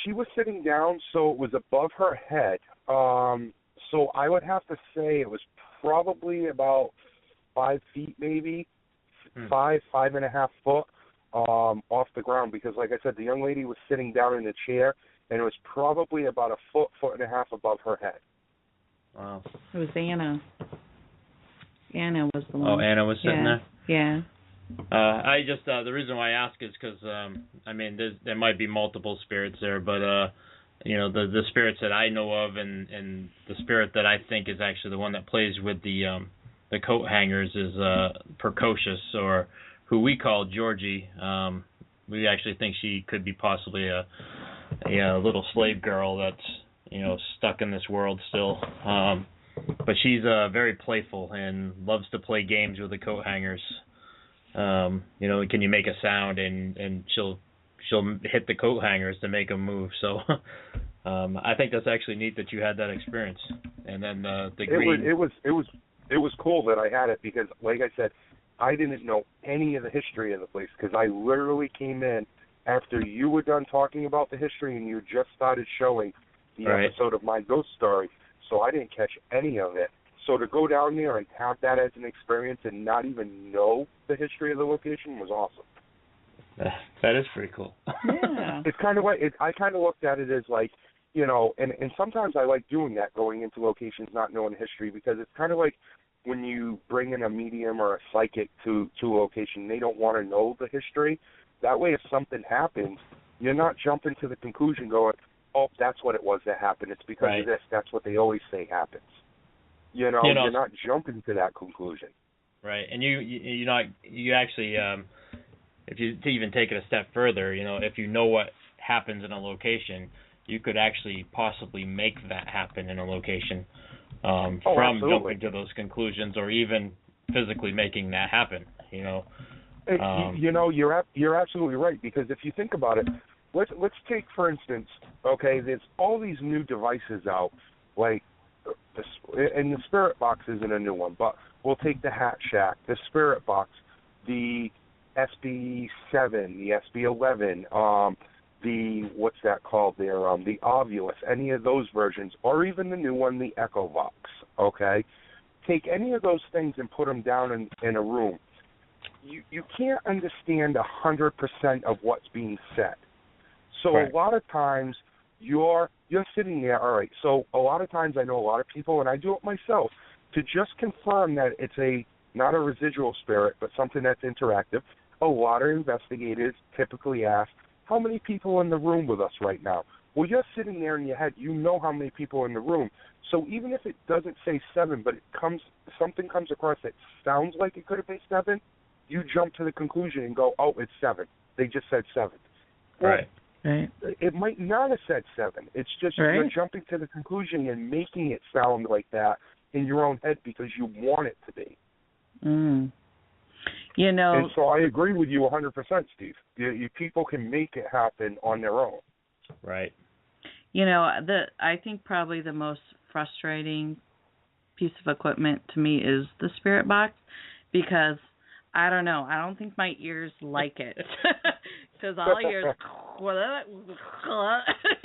She was sitting down, so it was above her head. So I would have to say it was probably about 5 feet, maybe 5.5 foot off the ground. Because, like I said, the young lady was sitting down in a chair, and it was probably about a foot and a half above her head. Wow. It was Anna. Anna was the one. Oh, Anna was sitting there? Yeah. I just the reason why I ask is because I mean there might be multiple spirits there, but you know the spirits that I know of and the spirit that I think is actually the one that plays with the coat hangers is Precocious, or who we call Georgie. We actually think she could be possibly a little slave girl that's stuck in this world still. But she's very playful and loves to play games with the coat hangers. Can you make a sound, and she'll hit the coat hangers to make them move. So I think that's actually neat that you had that experience. And then the green. It was cool that I had it because, like I said, I didn't know any of the history of the place because I literally came in after you were done talking about the history and you just started showing the episode of My Ghost Story. So I didn't catch any of it. So to go down there and have that as an experience and not even know the history of the location was awesome. That is pretty cool. Yeah. It's kind of like I kind of looked at it as like, and sometimes I like doing that, going into locations not knowing history, because it's kind of like when you bring in a medium or a psychic to a location, they don't want to know the history. That way, if something happens, you're not jumping to the conclusion going, oh, that's what it was that happened. It's because of this. That's what they always say happens. You're not jumping to that conclusion. Right, and you actually, if you even take it a step further, if you know what happens in a location, you could actually possibly make that happen in a location from absolutely. Jumping to those conclusions, or even physically making that happen. You're absolutely right, because if you think about it, let's take for instance, there's all these new devices out, like. And the Spirit Box isn't a new one, but we'll take the Hat Shack, the Spirit Box, the SB7, the SB11, the what's that called there, the Ovulus, any of those versions, or even the new one, the Echo Box. Okay, take any of those things and put them down in a room. You can't understand 100% of what's being said. So a lot of times you're sitting there, all right, so a lot of times I know a lot of people, and I do it myself, to just confirm that it's not a residual spirit, but something that's interactive. A lot of investigators typically ask, how many people in the room with us right now? Well, you're sitting there in your head. You know how many people are in the room. So even if it doesn't say 7, but something comes across that sounds like it could have been 7, you jump to the conclusion and go, oh, it's 7. They just said 7. Well, right. It might not have said 7. It's just you're jumping to the conclusion and making it sound like that in your own head because you want it to be. Mm. You know. And so I agree with you 100%, Steve. People can make it happen on their own. Right. You know, I think probably the most frustrating piece of equipment to me is the spirit box, because I don't know. I don't think my ears like it, because all I hear is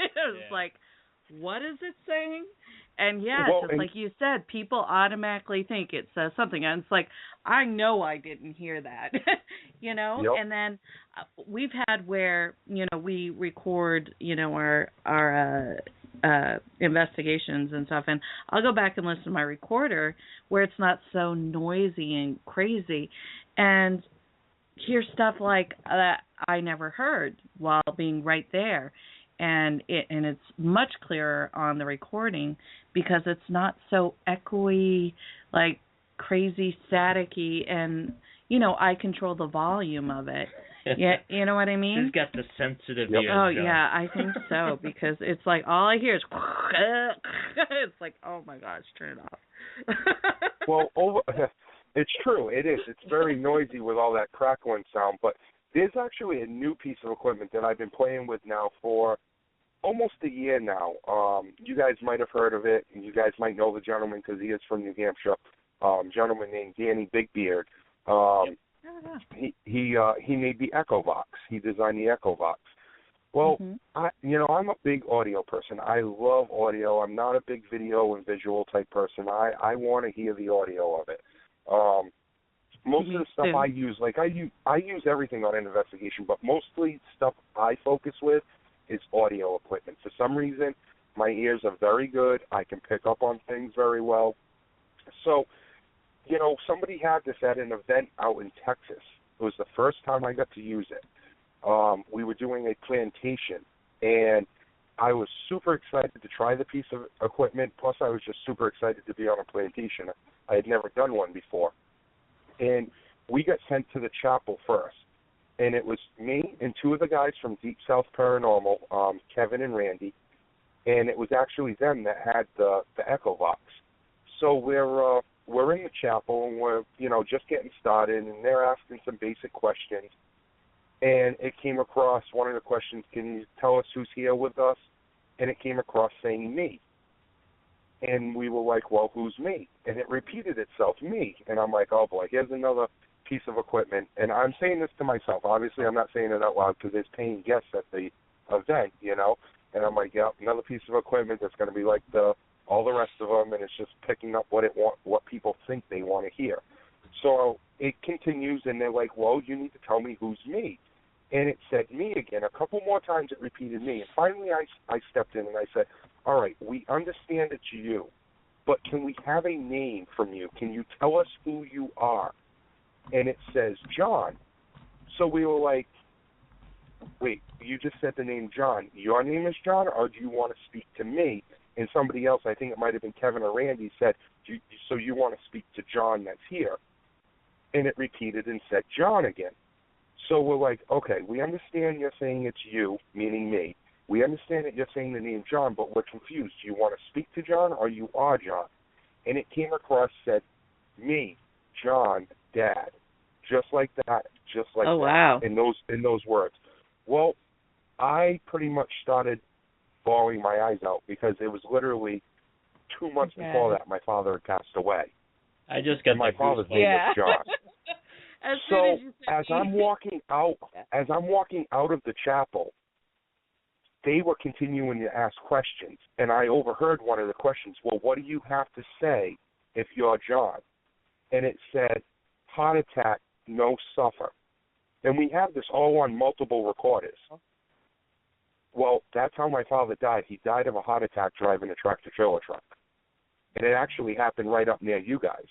it's like, what is it saying? And just like you said, people automatically think it says something, and it's like, I know I didn't hear that, you know. Yep. And then we've had where, you know, we record, you know, our investigations and stuff, and I'll go back and listen to my recorder where it's not so noisy and crazy, and hear stuff like that I never heard while being right there. And it's much clearer on the recording because it's not so echoey, like crazy staticky, and you know, I control the volume of it. Yeah, you know what I mean? She's got the sensitive ears. Oh John. yeah, I think so, because it's like all I hear is it's like, oh my gosh, turn it off. Well, it's true. It is. It's very noisy with all that crackling sound, but there's actually a new piece of equipment that I've been playing with now for almost a year now. You guys might have heard of it, and you guys might know the gentleman because he is from New Hampshire. Gentleman named Danny Bigbeard. He made the Echo Box. He designed the Echo Box. Well, I'm a big audio person. I love audio. I'm not a big video and visual type person. I want to hear the audio of it. Most of the stuff I use, like I use everything on an investigation, but mostly stuff I focus with is audio equipment. For some reason, my ears are very good. I can pick up on things very well. So, you know, somebody had this at an event out in Texas. It was the first time I got to use it. We were doing a plantation, and I was super excited to try the piece of equipment, plus I was just super excited to be on a plantation. I had never done one before. And we got sent to the chapel first. And it was me and 2 of the guys from Deep South Paranormal, Kevin and Randy. And it was actually them that had the Echo Box. So we're in the chapel, and we're, you know, just getting started, and they're asking some basic questions. And it came across, one of the questions, can you tell us who's here with us? And it came across saying me. And we were like, well, who's me? And it repeated itself, me. And I'm like, oh, boy, here's another piece of equipment. And I'm saying this to myself. Obviously, I'm not saying it out loud because there's paying guests at the event, you know. And I'm like, yeah, another piece of equipment that's going to be like all the rest of them, and it's just picking up what people think they want to hear. So it continues, and they're like, well, you need to tell me who's me. And it said me again. A couple more times it repeated me. And finally I stepped in and I said, all right, we understand it's you, but can we have a name from you? Can you tell us who you are? And it says John. So we were like, wait, you just said the name John. Your name is John, or do you want to speak to me? And somebody else, I think it might have been Kevin or Randy, said, so you want to speak to John that's here? And it repeated and said John again. So we're like, okay, we understand you're saying it's you, meaning me. We understand that you're saying the name John, but we're confused. Do you want to speak to John, or you are John? And it came across, said, me, John, Dad. Just like that, just like that. Oh, wow. In those words. Well, I pretty much started bawling my eyes out because it was literally 2 months before that my father had passed away. I just got my father's name was John. As I'm walking out of the chapel, they were continuing to ask questions, and I overheard one of the questions. Well, what do you have to say if you're John? And it said, heart attack, no suffer. And we have this all on multiple recorders. Well, that's how my father died. He died of a heart attack driving a tractor-trailer truck. And it actually happened right up near you guys.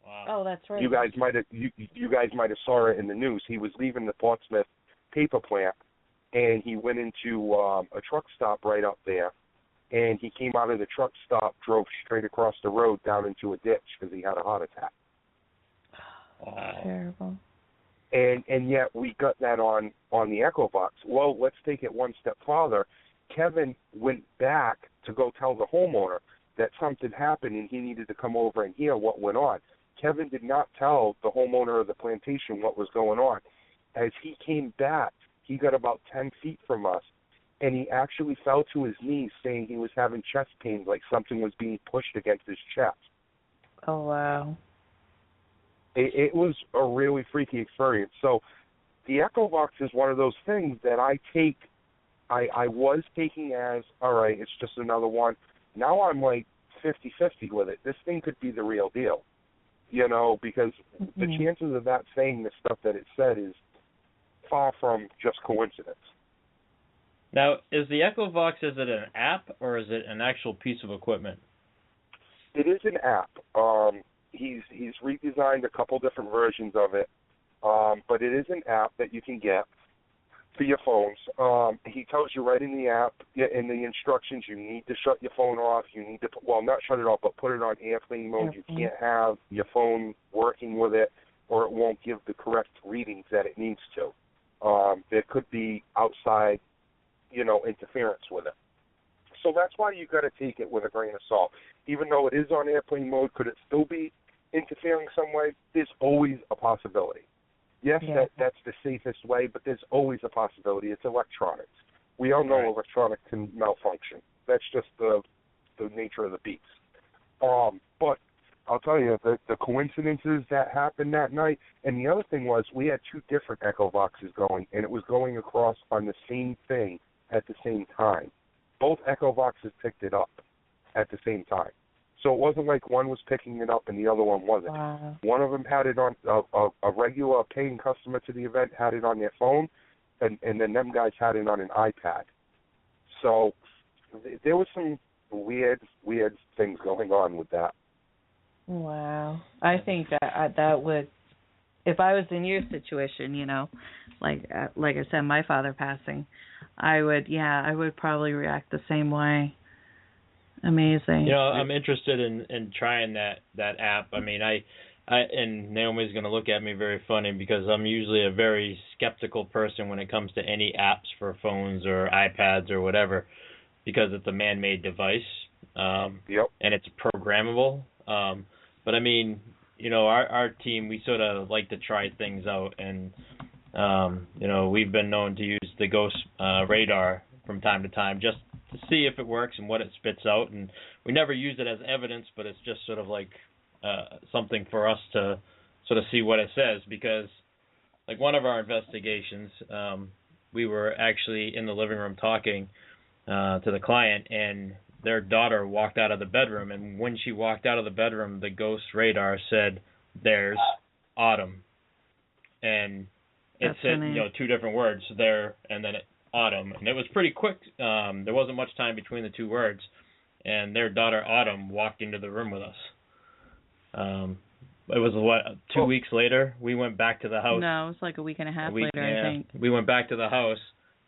Wow. Oh, that's right. You guys might have saw it in the news. He was leaving the Portsmouth paper plant, and he went into a truck stop right up there, and he came out of the truck stop, drove straight across the road down into a ditch because he had a heart attack. Terrible. And yet we got that on the Echo Box. Well, let's take it one step farther. Kevin went back to go tell the homeowner that something happened and he needed to come over and hear what went on. Kevin did not tell the homeowner of the plantation what was going on. As he came back, he got about 10 feet from us, and he actually fell to his knees saying he was having chest pains, like something was being pushed against his chest. Oh, wow. It was a really freaky experience. So the Echo Box is one of those things that I was taking as, all right, it's just another one. Now I'm like 50-50 with it. This thing could be the real deal, because the chances of that saying the stuff that it said is far from just coincidence. Now, is the Echo Box, is it an app or is it an actual piece of equipment? It is an app. He's redesigned a couple different versions of it, but it is an app that you can get for your phones. He tells you right in the app, in the instructions, you need to shut your phone off. You need to, not shut it off, but put it on airplane mode. You can't have your phone working with it, or it won't give the correct readings that it needs to. There could be outside, interference with it. So that's why you got to take it with a grain of salt. Even though it is on airplane mode, could it still be interfering some way? There's always a possibility. Yes, that's the safest way, but there's always a possibility. It's electronics. We all know electronics can malfunction. That's just the nature of the beast. But I'll tell you, the coincidences that happened that night, and the other thing was we had two different Echo Boxes going, and it was going across on the same thing at the same time. Both Echo Boxes picked it up at the same time. So it wasn't like one was picking it up and the other one wasn't. Wow. One of them had it on, a regular paying customer to the event had it on their phone, and then them guys had it on an iPad. So there was some weird things going on with that. Wow. I think that would, if I was in your situation, like I said, my father passing, I would probably react the same way. Amazing. I'm interested in trying that app. I mean, I and Naomi's going to look at me very funny because I'm usually a very skeptical person when it comes to any apps for phones or iPads or whatever, because it's a man-made device. And it's programmable. But I mean, our team, we sort of like to try things out, and we've been known to use the ghost radar from time to time just to see if it works and what it spits out. And we never use it as evidence, but it's just sort of like something for us to sort of see what it says, because like one of our investigations, we were actually in the living room talking to the client, and their daughter walked out of the bedroom, and when she walked out of the bedroom, the ghost radar said, "There's Autumn." And it said, two different words, there, and then Autumn. And it was pretty quick. There wasn't much time between the two words. And their daughter, Autumn, walked into the room with us. It was, 2 weeks later, we went back to the house. No, it was like a week and a half later, I think. We went back to the house,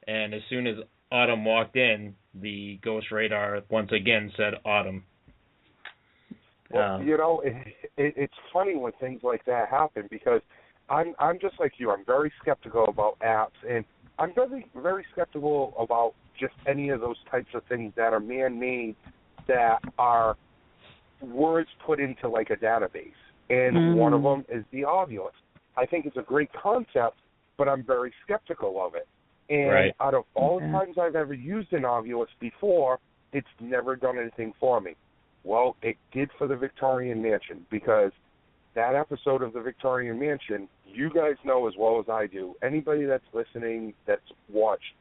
and as soon as Autumn walked in, the ghost radar once again said Autumn. Well, it's funny when things like that happen, because I'm just like you. I'm very skeptical about apps, and I'm very, very skeptical about just any of those types of things that are man-made, that are words put into like a database. And one of them is the Ovilus. I think it's a great concept, but I'm very skeptical of it. And out of all the times I've ever used an Ovilus before, it's never done anything for me. Well, it did for the Victorian Mansion, because that episode of the Victorian Mansion, you guys know as well as I do, anybody that's listening, that's watched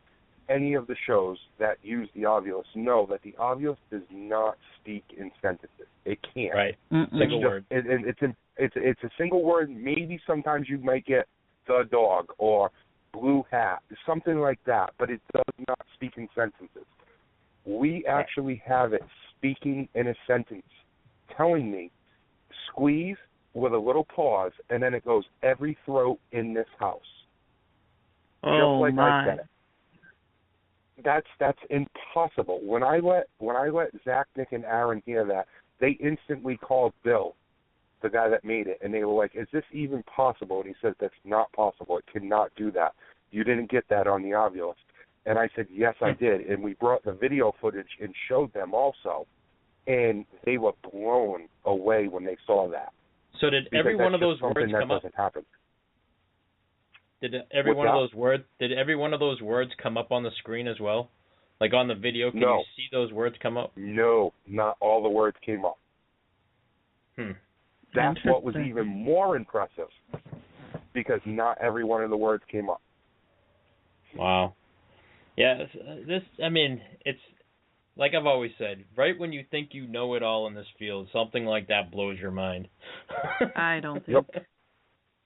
any of the shows that use the Ovilus, know that the Ovilus does not speak in sentences. It can't. Right. Single word. It's a single word. Maybe sometimes you might get the dog or blue hat, something like that, but it does not speak in sentences. We actually have it speaking in a sentence, telling me, squeeze with a little pause, and then it goes, every throat in this house. Oh, just like my. I said it. That's impossible. When I let Zach, Nick, and Aaron hear that, they instantly called Bill, the guy that made it, and they were like, "Is this even possible?" And he said, "That's not possible. It cannot do that. You didn't get that on the Ovilus." And I said, "Yes, I did." And we brought the video footage and showed them also, and they were blown away when they saw that. So did every one of those words come up? Doesn't happen. Did every one of those words come up on the screen as well? Like on the video, can you see those words come up? No, not all the words came up. That's what was even more impressive, because not every one of the words came up. Wow. Yeah, it's like I've always said, right when you think you know it all in this field, something like that blows your mind. I don't think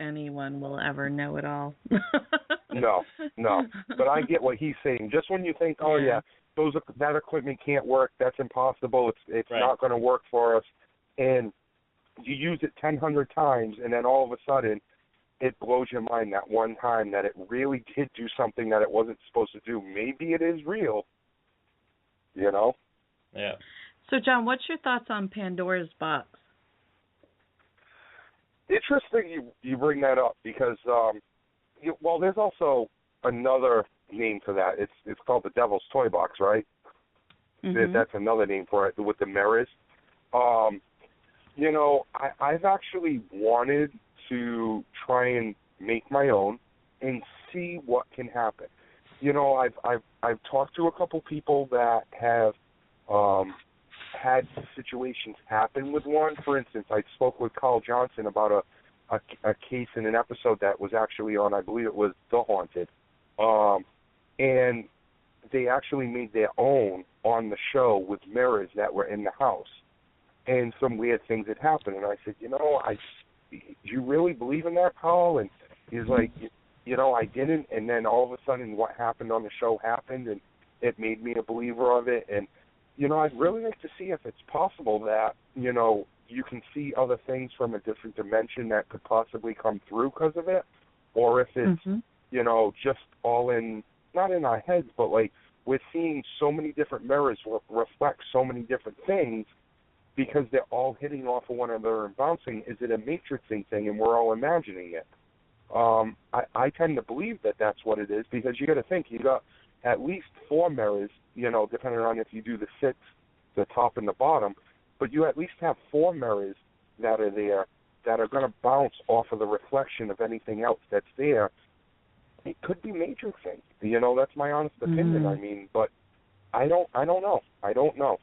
anyone will ever know it all. No. But I get what he's saying. Just when you think, that equipment can't work, that's impossible, it's not going to work for us, and you use it 1,000 times, and then all of a sudden, it blows your mind that one time that it really did do something that it wasn't supposed to do. Maybe it is real, you know? Yeah. So, John, what's your thoughts on Pandora's box? Interesting you bring that up, because, there's also another name for that. It's called the Devil's Toy Box, right? Mm-hmm. That's another name for it, with the mirrors. I've actually wanted to try and make my own and see what can happen. I've talked to a couple people that have had situations happen with one. For instance, I spoke with Carl Johnson about a case in an episode that was actually on, I believe it was The Haunted, and they actually made their own on the show with mirrors that were in the house, and some weird things had happened. And I said, do you really believe in that, Carl? And he's like, I didn't, and then all of a sudden what happened on the show happened, and it made me a believer of it. And I'd really like to see if it's possible that, you can see other things from a different dimension that could possibly come through because of it, or if it's, just all in, not in our heads, but like we're seeing so many different mirrors reflect so many different things because they're all hitting off of one another and bouncing. Is it a matrixing thing and we're all imagining it? I tend to believe that that's what it is, because you got to think, you got at least 4 mirrors, depending on if you do the 6, the top and the bottom, but you at least have 4 mirrors that are there that are going to bounce off of the reflection of anything else that's there. It could be matrixing. That's my honest opinion. But I don't know. I don't know.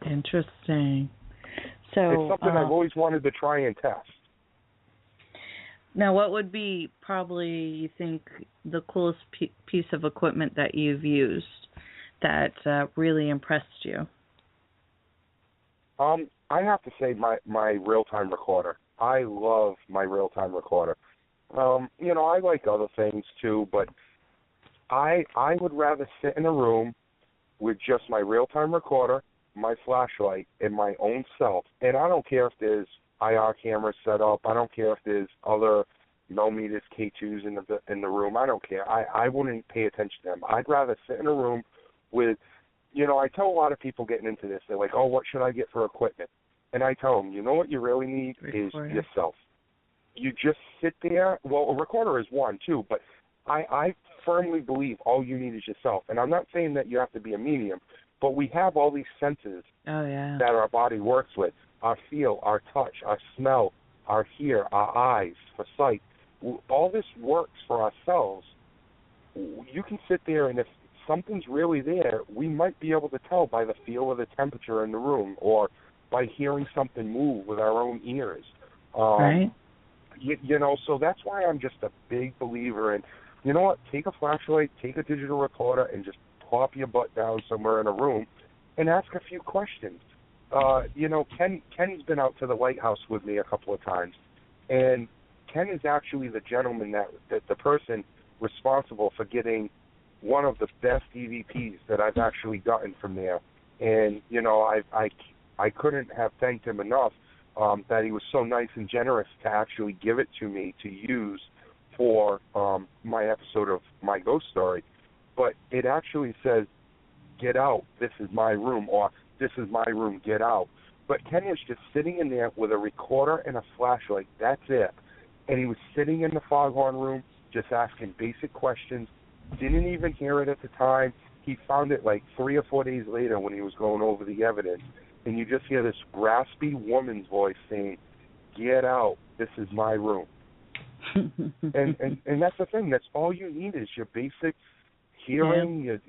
Interesting. So it's something I've always wanted to try and test. Now, what would be probably, you think, the coolest piece of equipment that you've used that really impressed you? I have to say my real-time recorder. I love my real-time recorder. I like other things too, but I would rather sit in a room with just my real-time recorder, my flashlight, and my own self. And I don't care if there's IR cameras set up. I don't care if there's other millimeters, K2s in the room. I don't care. I wouldn't pay attention to them. I'd rather sit in a room with, I tell a lot of people getting into this, they're like, oh, what should I get for equipment? And I tell them, what you really need is yourself. You just sit there. Well, a recorder is one, too, but I firmly believe all you need is yourself. And I'm not saying that you have to be a medium, but we have all these senses that our body works with. Our feel, our touch, our smell, our hear, our eyes, for sight. All this works for ourselves. You can sit there, and if something's really there, we might be able to tell by the feel of the temperature in the room, or by hearing something move with our own ears. Right. So that's why I'm just a big believer in, take a flashlight, take a digital recorder, and just plop your butt down somewhere in a room and ask a few questions. Ken's been out to the lighthouse with me a couple of times, and Ken is actually the gentleman that the person responsible for getting one of the best EVPs that I've actually gotten from there. And, I couldn't have thanked him enough that he was so nice and generous to actually give it to me to use for my episode of My Ghost Story. but it actually says, "Get out, this is my room," or "This is my room, get out." But Ken was just sitting in there with a recorder and a flashlight. That's it. And he was sitting in the foghorn room just asking basic questions. Didn't even hear it at the time. He found it like 3 or 4 days later when he was going over the evidence. And you just hear this raspy woman's voice saying, "Get out, this is my room." and that's the thing. That's all you need is your basic hearing, your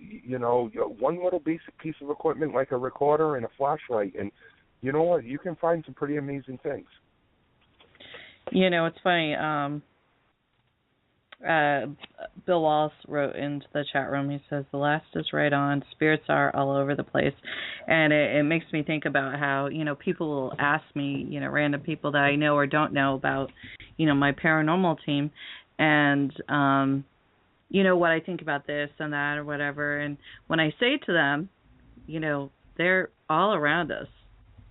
one little basic piece of equipment like a recorder and a flashlight. And you know what? You can find some pretty amazing things. You know, it's funny. Bill Wallace wrote into the chat room. He says, "The last is right on. Spirits are all over the place." And it makes me think about how, people will ask me, random people that I know or don't know about, my paranormal team. And, what I think about this and that or whatever. And when I say to them, they're all around us.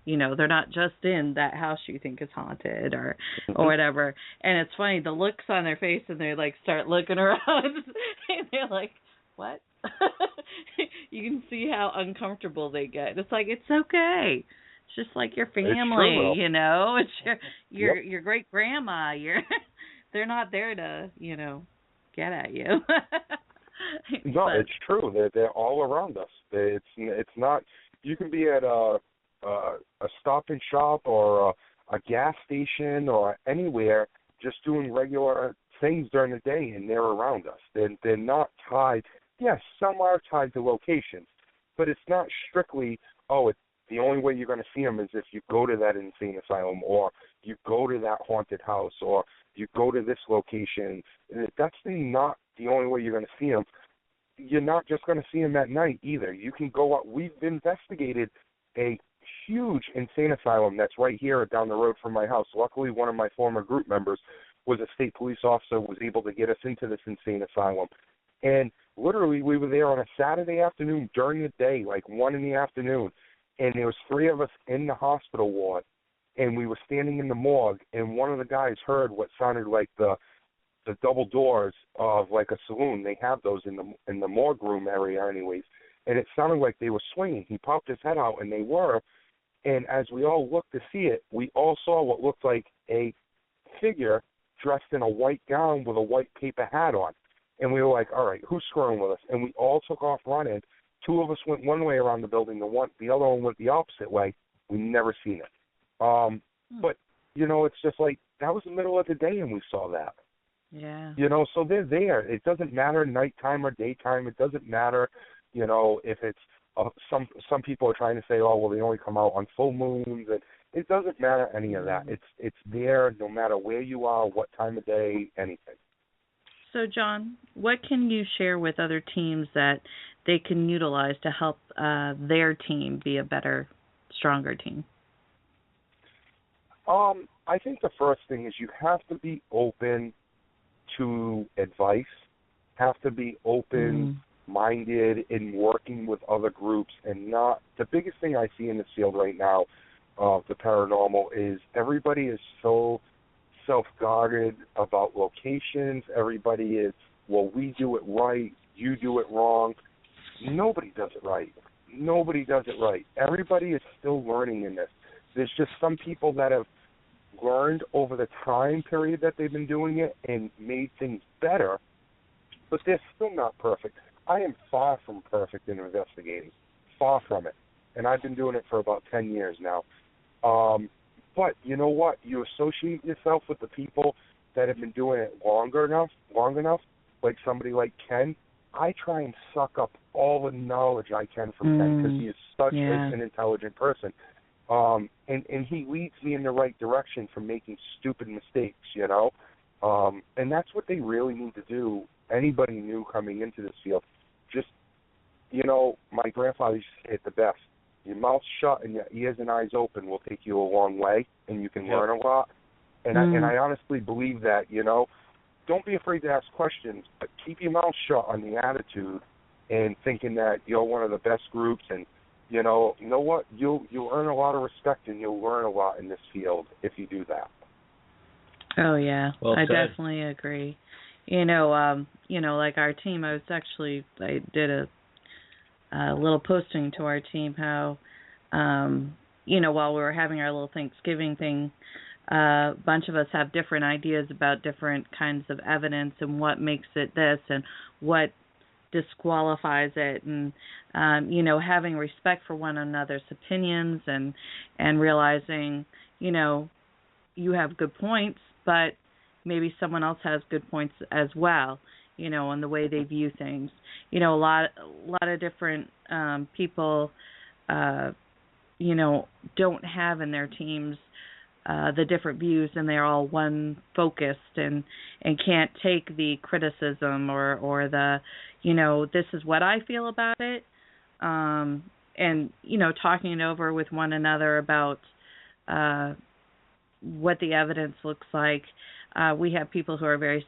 They're not just in that house you think is haunted or whatever. And it's funny, the looks on their face, and they like start looking around and they're like, "What?" You can see how uncomfortable they get. It's like, it's okay. It's just like your family, It's your great grandma. They're not there to, get at you. No, it's true. They're all around us. It's not. You can be at a Stop and Shop or a gas station or anywhere just doing regular things during the day, and they're around us. They're not tied. Yes, some are tied to locations, but it's not strictly, it's the only way you're going to see them is if you go to that insane asylum or you go to that haunted house or you go to this location. That's not the only way you're going to see them. You're not just going to see them at night either. You can go up. We've investigated a huge insane asylum that's right here down the road from my house. Luckily, one of my former group members was a state police officer, was able to get us into this insane asylum. And literally, we were there on a Saturday afternoon during the day, like 1 p.m, and there was 3 of us in the hospital ward, and we were standing in the morgue, and one of the guys heard what sounded like the double doors of like a saloon. They have those in the morgue room area anyways. And it sounded like they were swinging. He popped his head out, and they were. And as we all looked to see it, we all saw what looked like a figure dressed in a white gown with a white paper hat on. And we were like, all right, who's screwing with us? And we all took off running. 2 of us went one way around the building. The other one went the opposite way. We never seen it. But, it's just like that was the middle of the day, and we saw that. Yeah. So they're there. It doesn't matter nighttime or daytime. It doesn't matter. If it's some people are trying to say, oh, well, they only come out on full moons, and it doesn't matter any of that. It's there no matter where you are, what time of day, anything. So, John, what can you share with other teams that they can utilize to help their team be a better, stronger team? I think the first thing is you have to be open to advice, have to be open-minded in working with other groups, and not – the biggest thing I see in this field right now of the paranormal is everybody is so self-guarded about locations. Everybody is, well, we do it right, you do it wrong. Nobody does it right. Nobody does it right. Everybody is still learning in this. There's just some people that have learned over the time period that they've been doing it and made things better, but they're still not perfect. I am far from perfect in investigating, far from it, and I've been doing it for about 10 years now. But you know what? You associate yourself with the people that have been doing it long enough, like somebody like Ken. I try and suck up all the knowledge I can from Ken because he is such an intelligent person. And he leads me in the right direction from making stupid mistakes, and that's what they really need to do. Anybody new coming into this field, just, my grandfather used to say it the best. Your mouth shut and your ears and eyes open will take you a long way, and you can learn a lot. And I honestly believe that, don't be afraid to ask questions, but keep your mouth shut on the attitude and thinking that you're one of the best groups, and you know what? You'll earn a lot of respect, and you'll learn a lot in this field if you do that. Oh yeah, well, I definitely agree. like our team, I did a little posting to our team how, while we were having our little Thanksgiving thing, a bunch of us have different ideas about different kinds of evidence and what makes it this and what disqualifies it, and having respect for one another's opinions and realizing, you have good points, but maybe someone else has good points as well, on the way they view things. A lot of different people, don't have in their teams the different views, and they're all one focused and can't take the criticism or the, this is what I feel about it, and, talking it over with one another about what the evidence looks like. We have people who are very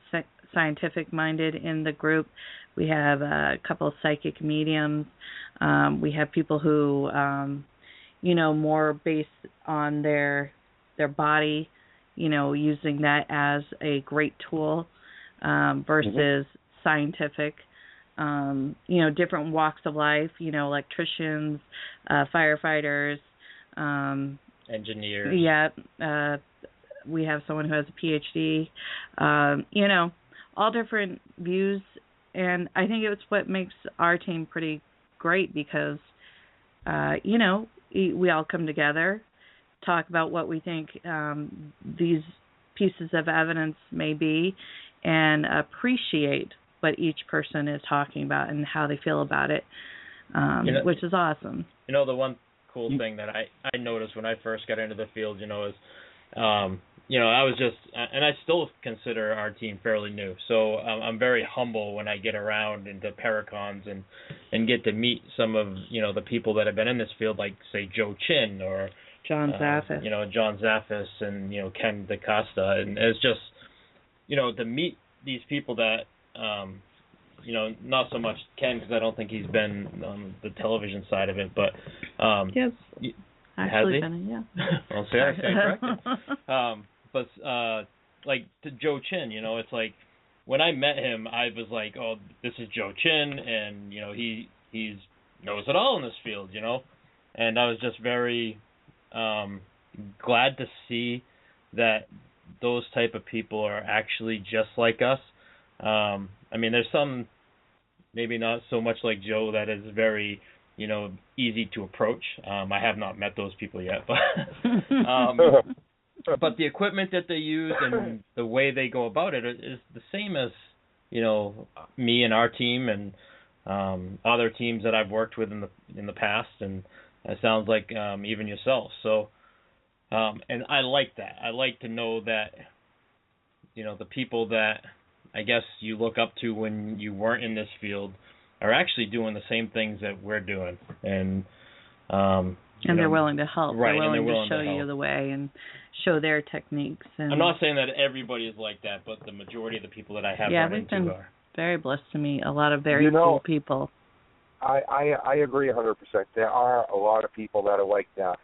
scientific-minded in the group. We have a couple of psychic mediums. We have people who, more based on their body, using that as a great tool versus scientific. Different walks of life, electricians, firefighters, engineers. Yeah. We have someone who has a PhD, all different views. And I think it's what makes our team pretty great because, we all come together, talk about what we think these pieces of evidence may be, and appreciate what each person is talking about and how they feel about it, which is awesome. The one cool thing that I noticed when I first got into the field, is, I was just, and I still consider our team fairly new, so I'm very humble when I get around into Paracons and get to meet some of, the people that have been in this field, like, say, Joe Chin or John Zaffis. John Zaffis and, Ken DaCosta. And it's just, to meet these people that, not so much Ken, because I don't think he's been on the television side of it, but... yes, actually has he? Yeah. Well, see, I stand corrected. But, like, to Joe Chin, it's like, when I met him, I was like, oh, this is Joe Chin, and, he's knows it all in this field, And I was just very... glad to see that those type of people are actually just like us. There's some, maybe not so much like Joe, that is very, easy to approach. I have not met those people yet, but the equipment that they use and the way they go about it is the same as, me and our team and other teams that I've worked with in the past, and it sounds like even yourself. So, and I like that. I like to know that, the people that I guess you look up to when you weren't in this field are actually doing the same things that we're doing. And they're willing to help. Right, they're willing to show you the way and show their techniques. And I'm not saying that everybody is like that, but the majority of the people that I have run into are. Very blessed to meet a lot of very cool people. I agree 100%. There are a lot of people that are like that.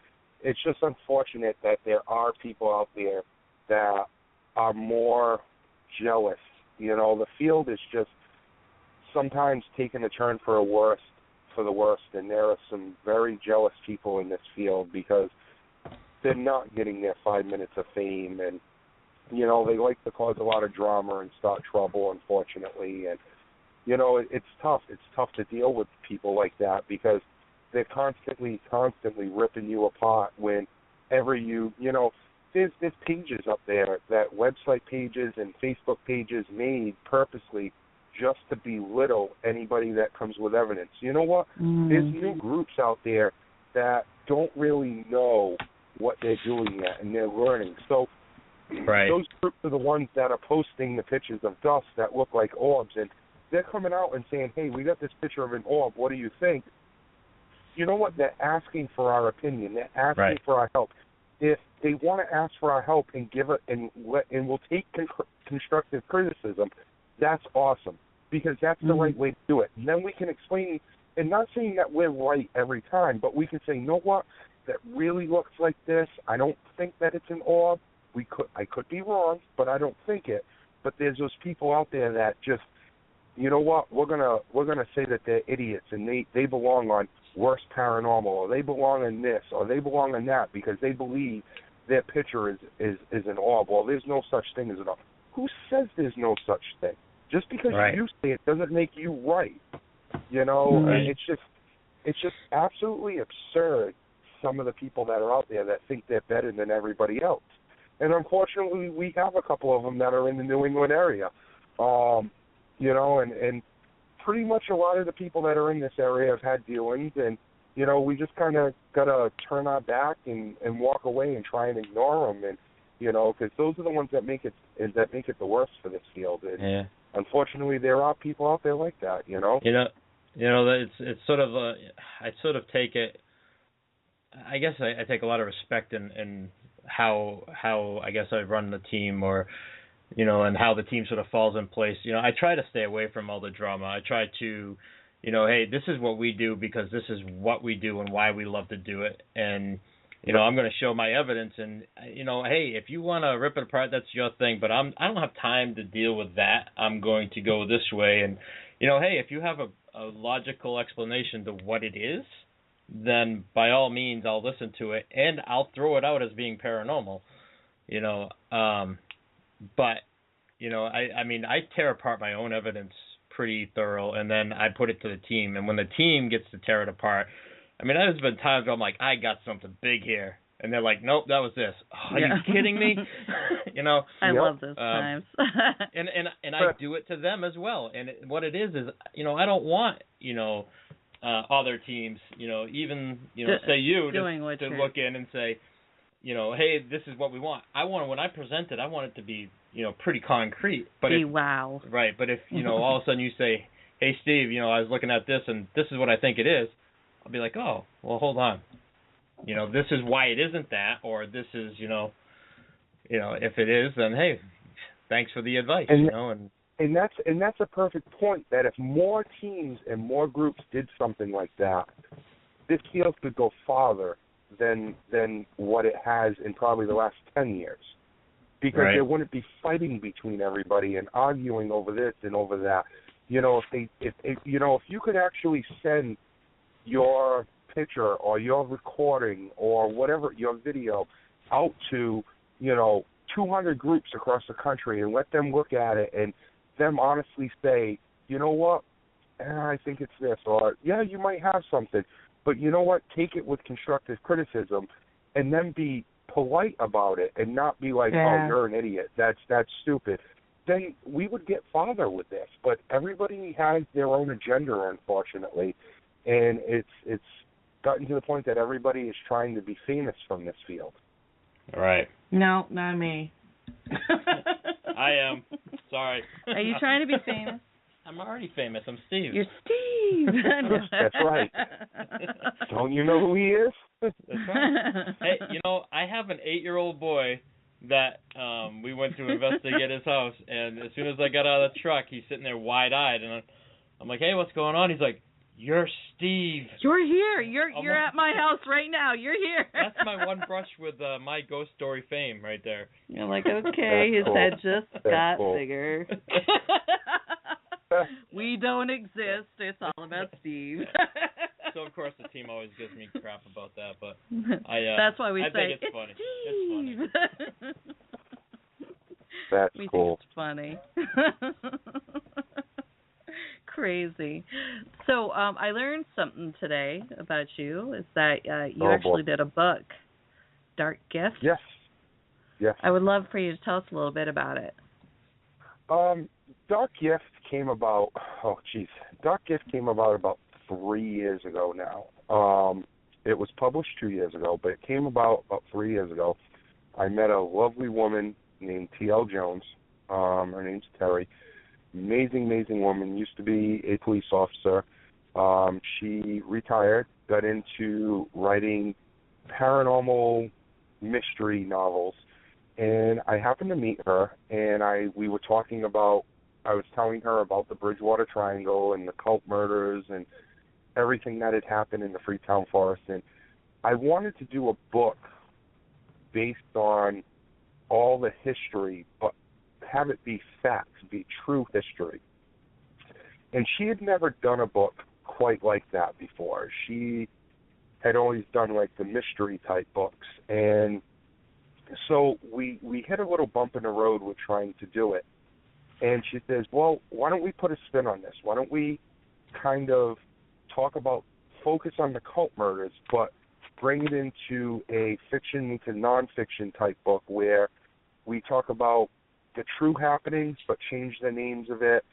It's just unfortunate that there are people out there that are more jealous. The field is just sometimes taking a turn for the worst, and there are some very jealous people in this field because they're not getting their 5 minutes of fame, and they like to cause a lot of drama and start trouble, unfortunately, and it's tough. It's tough to deal with people like that because they're constantly ripping you apart whenever there's pages up there, that website pages and Facebook pages made purposely just to belittle anybody that comes with evidence. You know what? There's new groups out there that don't really know what they're doing yet, and they're learning. So those groups are the ones that are posting the pictures of dust that look like orbs, and they're coming out and saying, hey, we got this picture of an orb. What do you think? You know what? They're asking for our opinion. They're asking for our help. If they want to ask for our help and give it and we'll take constructive criticism, that's awesome because that's the right way to do it. And then we can explain, and not saying that we're right every time, but we can say, you know what? That really looks like this. I don't think that it's an orb. I could be wrong, but I don't think it. But there's those people out there that just you know what, we're gonna say that they're idiots and they belong on Worst Paranormal, or they belong in this, or they belong in that, because they believe their picture is an orb, or there's no such thing as an orb. Who says there's no such thing? Just because you say it doesn't make you right. You know, it's just absolutely absurd, some of the people that are out there that think they're better than everybody else. And unfortunately, we have a couple of them that are in the New England area. You know, and pretty much a lot of the people that are in this area have had dealings, and, you know, we just kind of got to turn our back and walk away and try and ignore them, and, you know, because those are the ones that make it the worst for this field. And unfortunately, there are people out there like that, you know. You know, it's sort of I sort of take it. I guess I take a lot of respect in how I guess I run the team, or, you know, and how the team sort of falls in place. You know, I try to stay away from all the drama. I try to, you know, hey, this is what we do because this is what we do and why we love to do it. And, you know, I'm going to show my evidence. And, you know, hey, if you want to rip it apart, that's your thing. But I don't have time to deal with that. I'm going to go this way. And, you know, hey, if you have a logical explanation to what it is, then by all means I'll listen to it, and I'll throw it out as being paranormal, you know. But, you know, I mean, I tear apart my own evidence pretty thorough, and then I put it to the team. And when the team gets to tear it apart, I mean, there's been times where I'm like, I got something big here. And they're like, nope, that was this. Oh, are you kidding me? You know. I love those times. and I do it to them as well. And what it is, you know, I don't want, you know, other teams, you know, even, you know, say you to look in and say, you know, hey, this is what we want. When I present it, I want it to be, you know, pretty concrete. But wow. Right. But if, you know, all of a sudden you say, hey, Steve, you know, I was looking at this and this is what I think it is, I'll be like, oh, well, hold on. You know, this is why it isn't that, or this is, you know, if it is, then hey, thanks for the advice, you know, and that's a perfect point. That if more teams and more groups did something like that, this field could go farther than what it has in probably the last 10 years, because there wouldn't be fighting between everybody and arguing over this and over that. You know, if you could actually send your picture or your recording or whatever, your video, out to, you know, 200 groups across the country and let them look at it and them honestly say, you know what, I think it's this, or yeah, you might have something, but you know what, take it with constructive criticism, and then be polite about it and not be like, oh, you're an idiot, that's stupid. Then we would get farther with this. But everybody has their own agenda, unfortunately, and it's gotten to the point that everybody is trying to be famous from this field. Right. No, not me. I am. Sorry. Are you trying to be famous? I'm already famous. I'm Steve. You're Steve. That's right. Don't you know who he is? That's right. Hey, you know, I have an 8-year-old boy that we went to investigate his house, and as soon as I got out of the truck, he's sitting there wide-eyed, and I'm like, hey, what's going on? He's like, you're Steve. You're here. You're at my house right now. You're here. That's my one brush with my ghost story fame right there. You're like, okay, his head just got bigger. We don't exist. It's all about Steve. So of course the team always gives me crap about that, but that's why we say it's funny. Steve. It's funny. That's we cool. think it's funny. Crazy. So I learned something today about you, is that you actually did a book, Dark Gift. Yes. I would love for you to tell us a little bit about it. Dark Gift came about, Dark Gift came about 3 years ago now. It was published 2 years ago, but it came about 3 years ago. I met a lovely woman named T.L. Jones. Her name's Terry. Amazing woman. Used to be a police officer. She retired, got into writing paranormal mystery novels, and I happened to meet her, and we were talking about, I was telling her about the Bridgewater Triangle and the cult murders and everything that had happened in the Freetown Forest, and I wanted to do a book based on all the history, but have it be facts, be true history. And she had never done a book quite like that before. She had always done like the mystery type books. And so we hit a little bump in the road with trying to do it. And she says, well, why don't we put a spin on this? Why don't we kind of focus on the cult murders, but bring it into a fiction to nonfiction type book where we talk about the true happenings but change the names of it,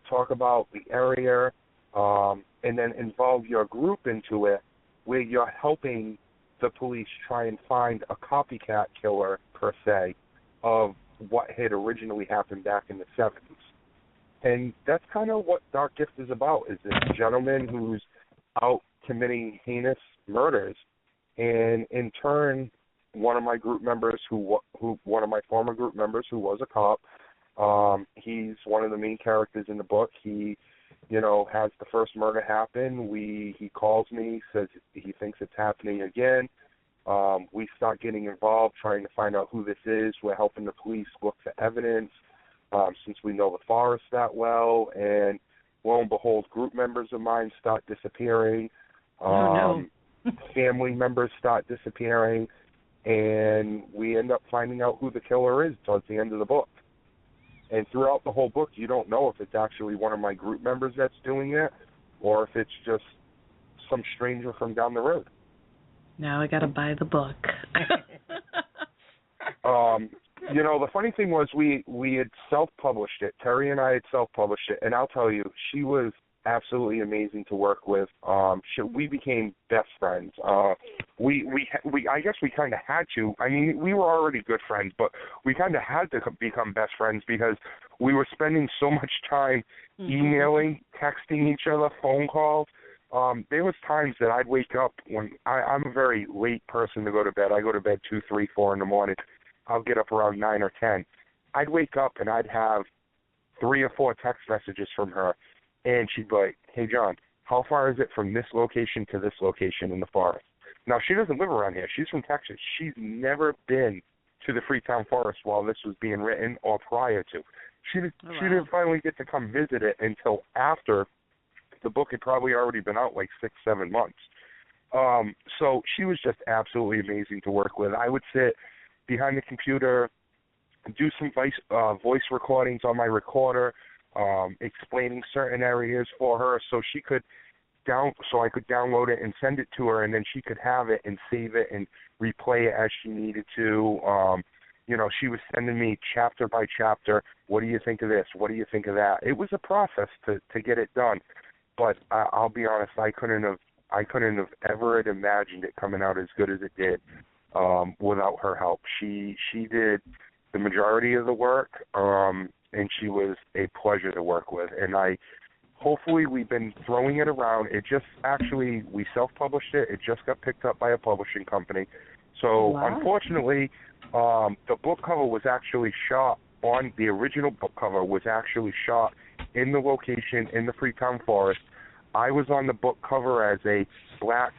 talk about the area, and then involve your group into it where you're helping the police try and find a copycat killer, per se, of what had originally happened back in the 70s. And that's kind of what Dark Gift is about, is this gentleman who's out committing heinous murders, and in turn, one of my group members one of my former group members who was a cop, he's one of the main characters in the book. He, has the first murder happen. He calls me, says he thinks it's happening again. We start getting involved, trying to find out who this is. We're helping the police look for evidence, since we know the forest that well. And lo and behold, group members of mine start disappearing. Family members start disappearing. And we end up finding out who the killer is towards the end of the book. And throughout the whole book, you don't know if it's actually one of my group members that's doing it or if it's just some stranger from down the road. Now I got to buy the book. The funny thing was we had self-published it. Terry and I had self-published it. And I'll tell you, she was absolutely amazing to work with. We became best friends. I guess we kind of had to. I mean, we were already good friends, but we kind of had to become best friends because we were spending so much time emailing, texting each other, phone calls. There was times that I'd wake up when I'm a very late person to go to bed. I go to bed 2, 3, 4 in the morning. I'll get up around 9 or 10. I'd wake up and I'd have 3 or 4 text messages from her. And she'd be like, hey, John, how far is it from this location to this location in the forest? Now, she doesn't live around here. She's from Texas. She's never been to the Freetown Forest while this was being written or prior to. She didn't finally get to come visit it until after the book had probably already been out like 6, 7 months. So she was just absolutely amazing to work with. I would sit behind the computer, do some voice recordings on my recorder, explaining certain areas for her so I could download it and send it to her, and then she could have it and save it and replay it as she needed to. She was sending me chapter by chapter, what do you think of this? What do you think of that? It was a process to get it done. But I'll be honest, I couldn't have ever imagined it coming out as good as it did without her help. She did the majority of the work, and she was a pleasure to work with. And hopefully we've been throwing it around. It just actually, we self-published it. It just got picked up by a publishing company. So Unfortunately, the book cover was actually shot the original book cover was actually shot in the location in the Freetown Forest. I was on the book cover as a black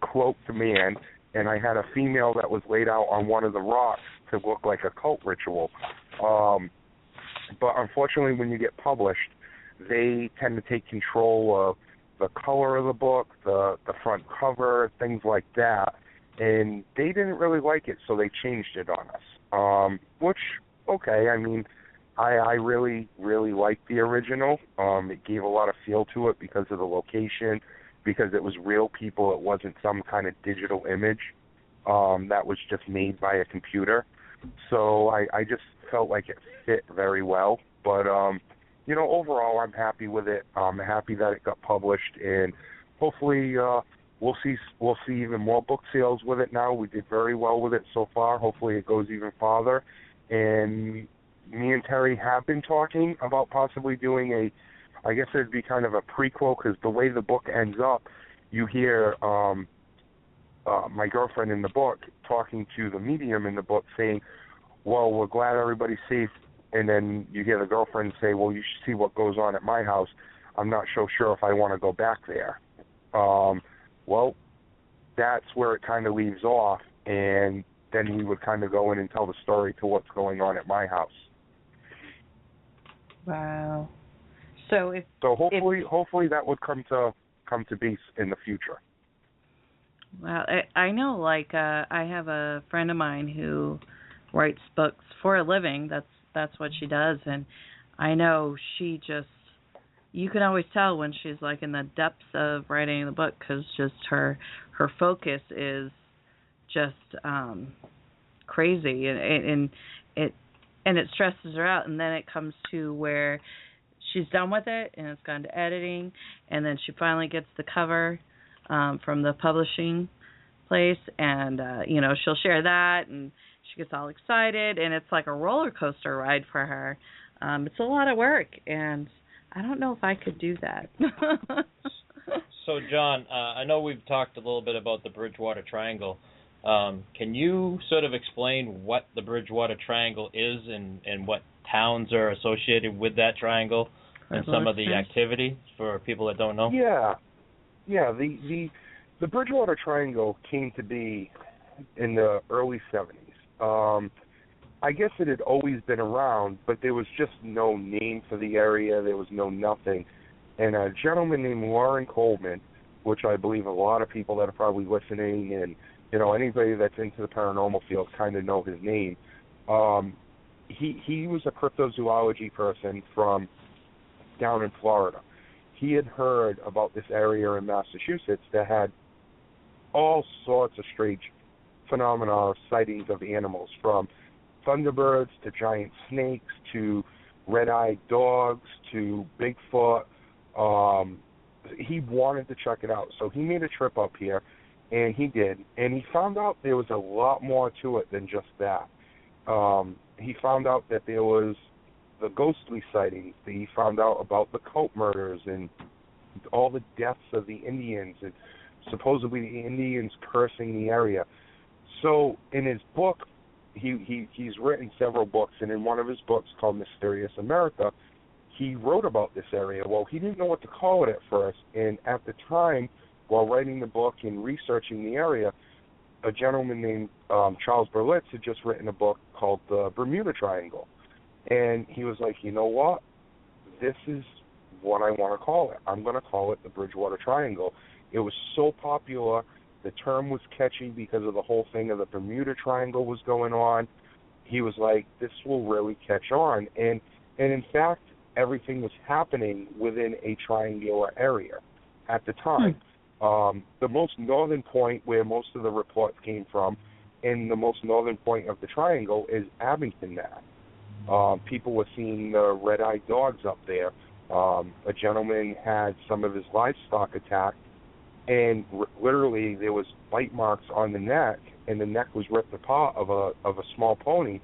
cloaked man, and I had a female that was laid out on one of the rocks to look like a cult ritual. But unfortunately, when you get published, they tend to take control of the color of the book, the front cover, things like that, and they didn't really like it, so they changed it on us. Which, okay, I mean, I really, really liked the original. It gave a lot of feel to it because of the location, because it was real people. It wasn't some kind of digital image that was just made by a computer. So I just felt like it fit very well. But, overall, I'm happy with it. I'm happy that it got published, and hopefully we'll see even more book sales with it now. We did very well with it so far. Hopefully it goes even farther. And me and Terry have been talking about possibly doing I guess it'd be kind of a prequel, because the way the book ends up, you hear my girlfriend in the book talking to the medium in the book saying, well, we're glad everybody's safe. And then you hear the girlfriend say, well, you should see what goes on at my house. I'm not so sure if I want to go back there. Well, that's where it kind of leaves off, and then we would kind of go in and tell the story to what's going on at my house. Wow. So hopefully that would come to be in the future. Well, I know, like, I have a friend of mine who writes books for a living. That's what she does, and I know she just, you can always tell when she's like in the depths of writing the book, because just her focus is just crazy, and it stresses her out, and then it comes to where she's done with it and it's gone to editing, and then she finally gets the cover from the publishing place, and she'll share that, and she gets all excited, and it's like a roller coaster ride for her. It's a lot of work, and I don't know if I could do that. So, John, I know we've talked a little bit about the Bridgewater Triangle. Can you sort of explain what the Bridgewater Triangle is and what towns are associated with that triangle and some of the activity for people that don't know? Yeah. The Bridgewater Triangle came to be in the early 70s. I guess it had always been around, but there was just no name for the area. There was no nothing. And a gentleman named Warren Coleman, which I believe a lot of people that are probably listening and, anybody that's into the paranormal field kind of know his name. He was a cryptozoology person from down in Florida. He had heard about this area in Massachusetts that had all sorts of strange phenomena of sightings of animals, from thunderbirds to giant snakes to red-eyed dogs to Bigfoot. He wanted to check it out, so he made a trip up here, and he did, and he found out there was a lot more to it than just that. He found out that there was the ghostly sightings. He found out about the cult murders and all the deaths of the Indians, and supposedly the Indians cursing the area. So in his book, he's written several books, and in one of his books called Mysterious America, he wrote about this area. Well, he didn't know what to call it at first, and at the time, while writing the book and researching the area, a gentleman named Charles Berlitz had just written a book called The Bermuda Triangle. And he was like, you know what? This is what I want to call it. I'm going to call it the Bridgewater Triangle. It was so popular. The term was catchy because of the whole thing of the Bermuda Triangle was going on. He was like, this will really catch on. And in fact, everything was happening within a triangular area at the time. The most northern point where most of the reports came from, and the most northern point of the triangle, is Abington, Mass. People were seeing the red-eyed dogs up there. A gentleman had some of his livestock attacked, and literally there was bite marks on the neck, and the neck was ripped apart of a small pony.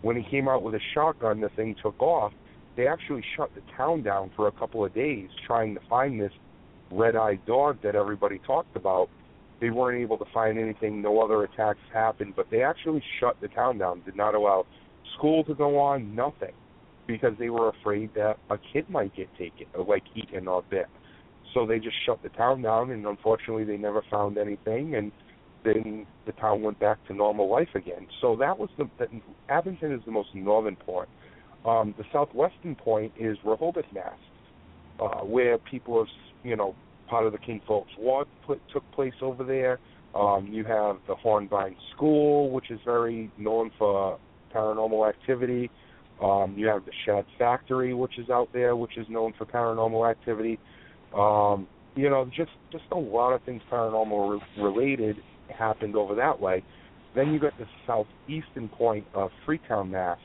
When he came out with a shotgun, the thing took off. They actually shut the town down for a couple of days trying to find this red-eyed dog that everybody talked about. They weren't able to find anything. No other attacks happened, but they actually shut the town down, did not allow school to go on, nothing, because they were afraid that a kid might get taken, or like eaten or bit. So they just shut the town down, and unfortunately they never found anything, and then the town went back to normal life again. So that was Abington is the most northern point. The southwestern point is Rehoboth, Mass, where people have, part of the King Folks War took place over there. You have the Hornbein School, which is very known for paranormal activity. You have the Shad Factory, which is out there, which is known for paranormal activity. Just a lot of things paranormal related happened over that way. Then you got the southeastern point of Freetown, Mass,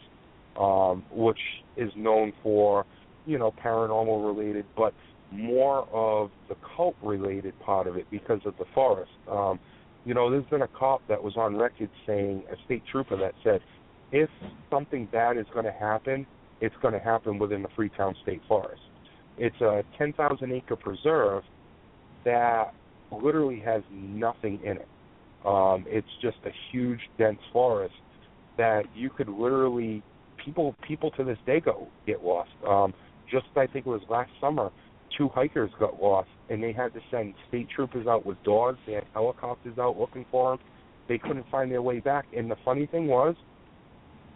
which is known for, paranormal related, but more of the cult related part of it because of the forest. There's been a cop that was on record saying, a state trooper that said, if something bad is going to happen, it's going to happen within the Freetown State Forest. It's a 10,000-acre preserve that literally has nothing in it. It's just a huge, dense forest that you could literally, people to this day get lost. I think it was last summer, 2 hikers got lost, and they had to send state troopers out with dogs. They had helicopters out looking for them. They couldn't find their way back. And the funny thing was,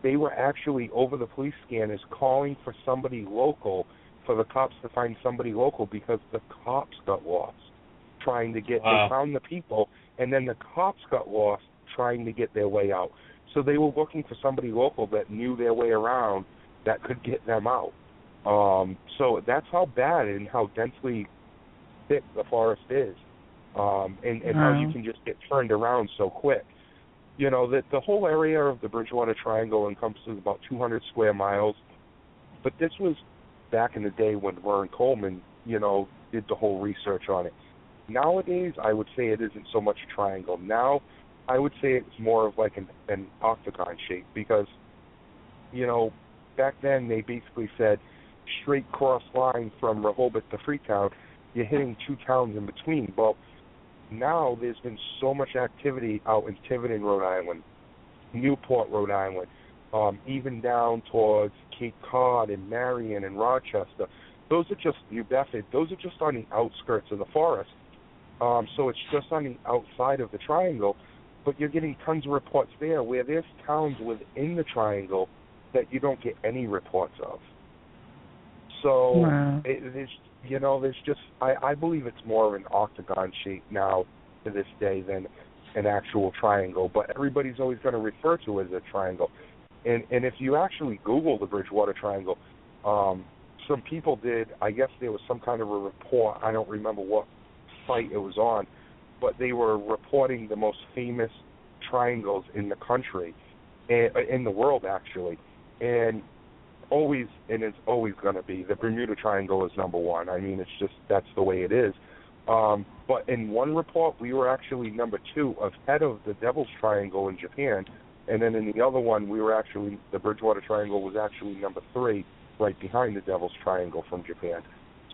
they were actually, over the police scanners, calling for somebody local for the cops to find somebody local because the cops got lost trying to get, they found the people, and then the cops got lost trying to get their way out. So they were looking for somebody local that knew their way around that could get them out. So that's how bad and how densely thick the forest is, and how you can just get turned around so quick. You know, that the whole area of the Bridgewater Triangle encompasses about 200 square miles, but this was back in the day when Vern Coleman, you know, did the whole research on it. Nowadays, I would say it isn't so much a triangle. Now, I would say it's more of like an octagon shape because, you know, back then they basically said straight cross line from Rehoboth to Freetown, you're hitting two towns in between. Well, now there's been so much activity out in Tiverton, Rhode Island, Newport, Rhode Island, even down towards Cape Cod and Marion and Rochester. Those are just, New Bedford, those are just on the outskirts of the forest. So it's just on the outside of the triangle, but you're getting tons of reports there where there's towns within the triangle that you don't get any reports of. So there's just, I believe it's more of an octagon shape now to this day than an actual triangle, but everybody's always going to refer to it as a triangle. And if you actually Google the Bridgewater Triangle, some people did, I guess there was some kind of a report, I don't remember what site it was on, but they were reporting the most famous triangles in the country, in the world actually, and it's always going to be, the Bermuda Triangle is number one. I mean, it's just, that's the way it is. But in one report, we were actually number 2 ahead of the Devil's Triangle in Japan, and then in the other one, the Bridgewater Triangle was actually number 3, right behind the Devil's Triangle from Japan.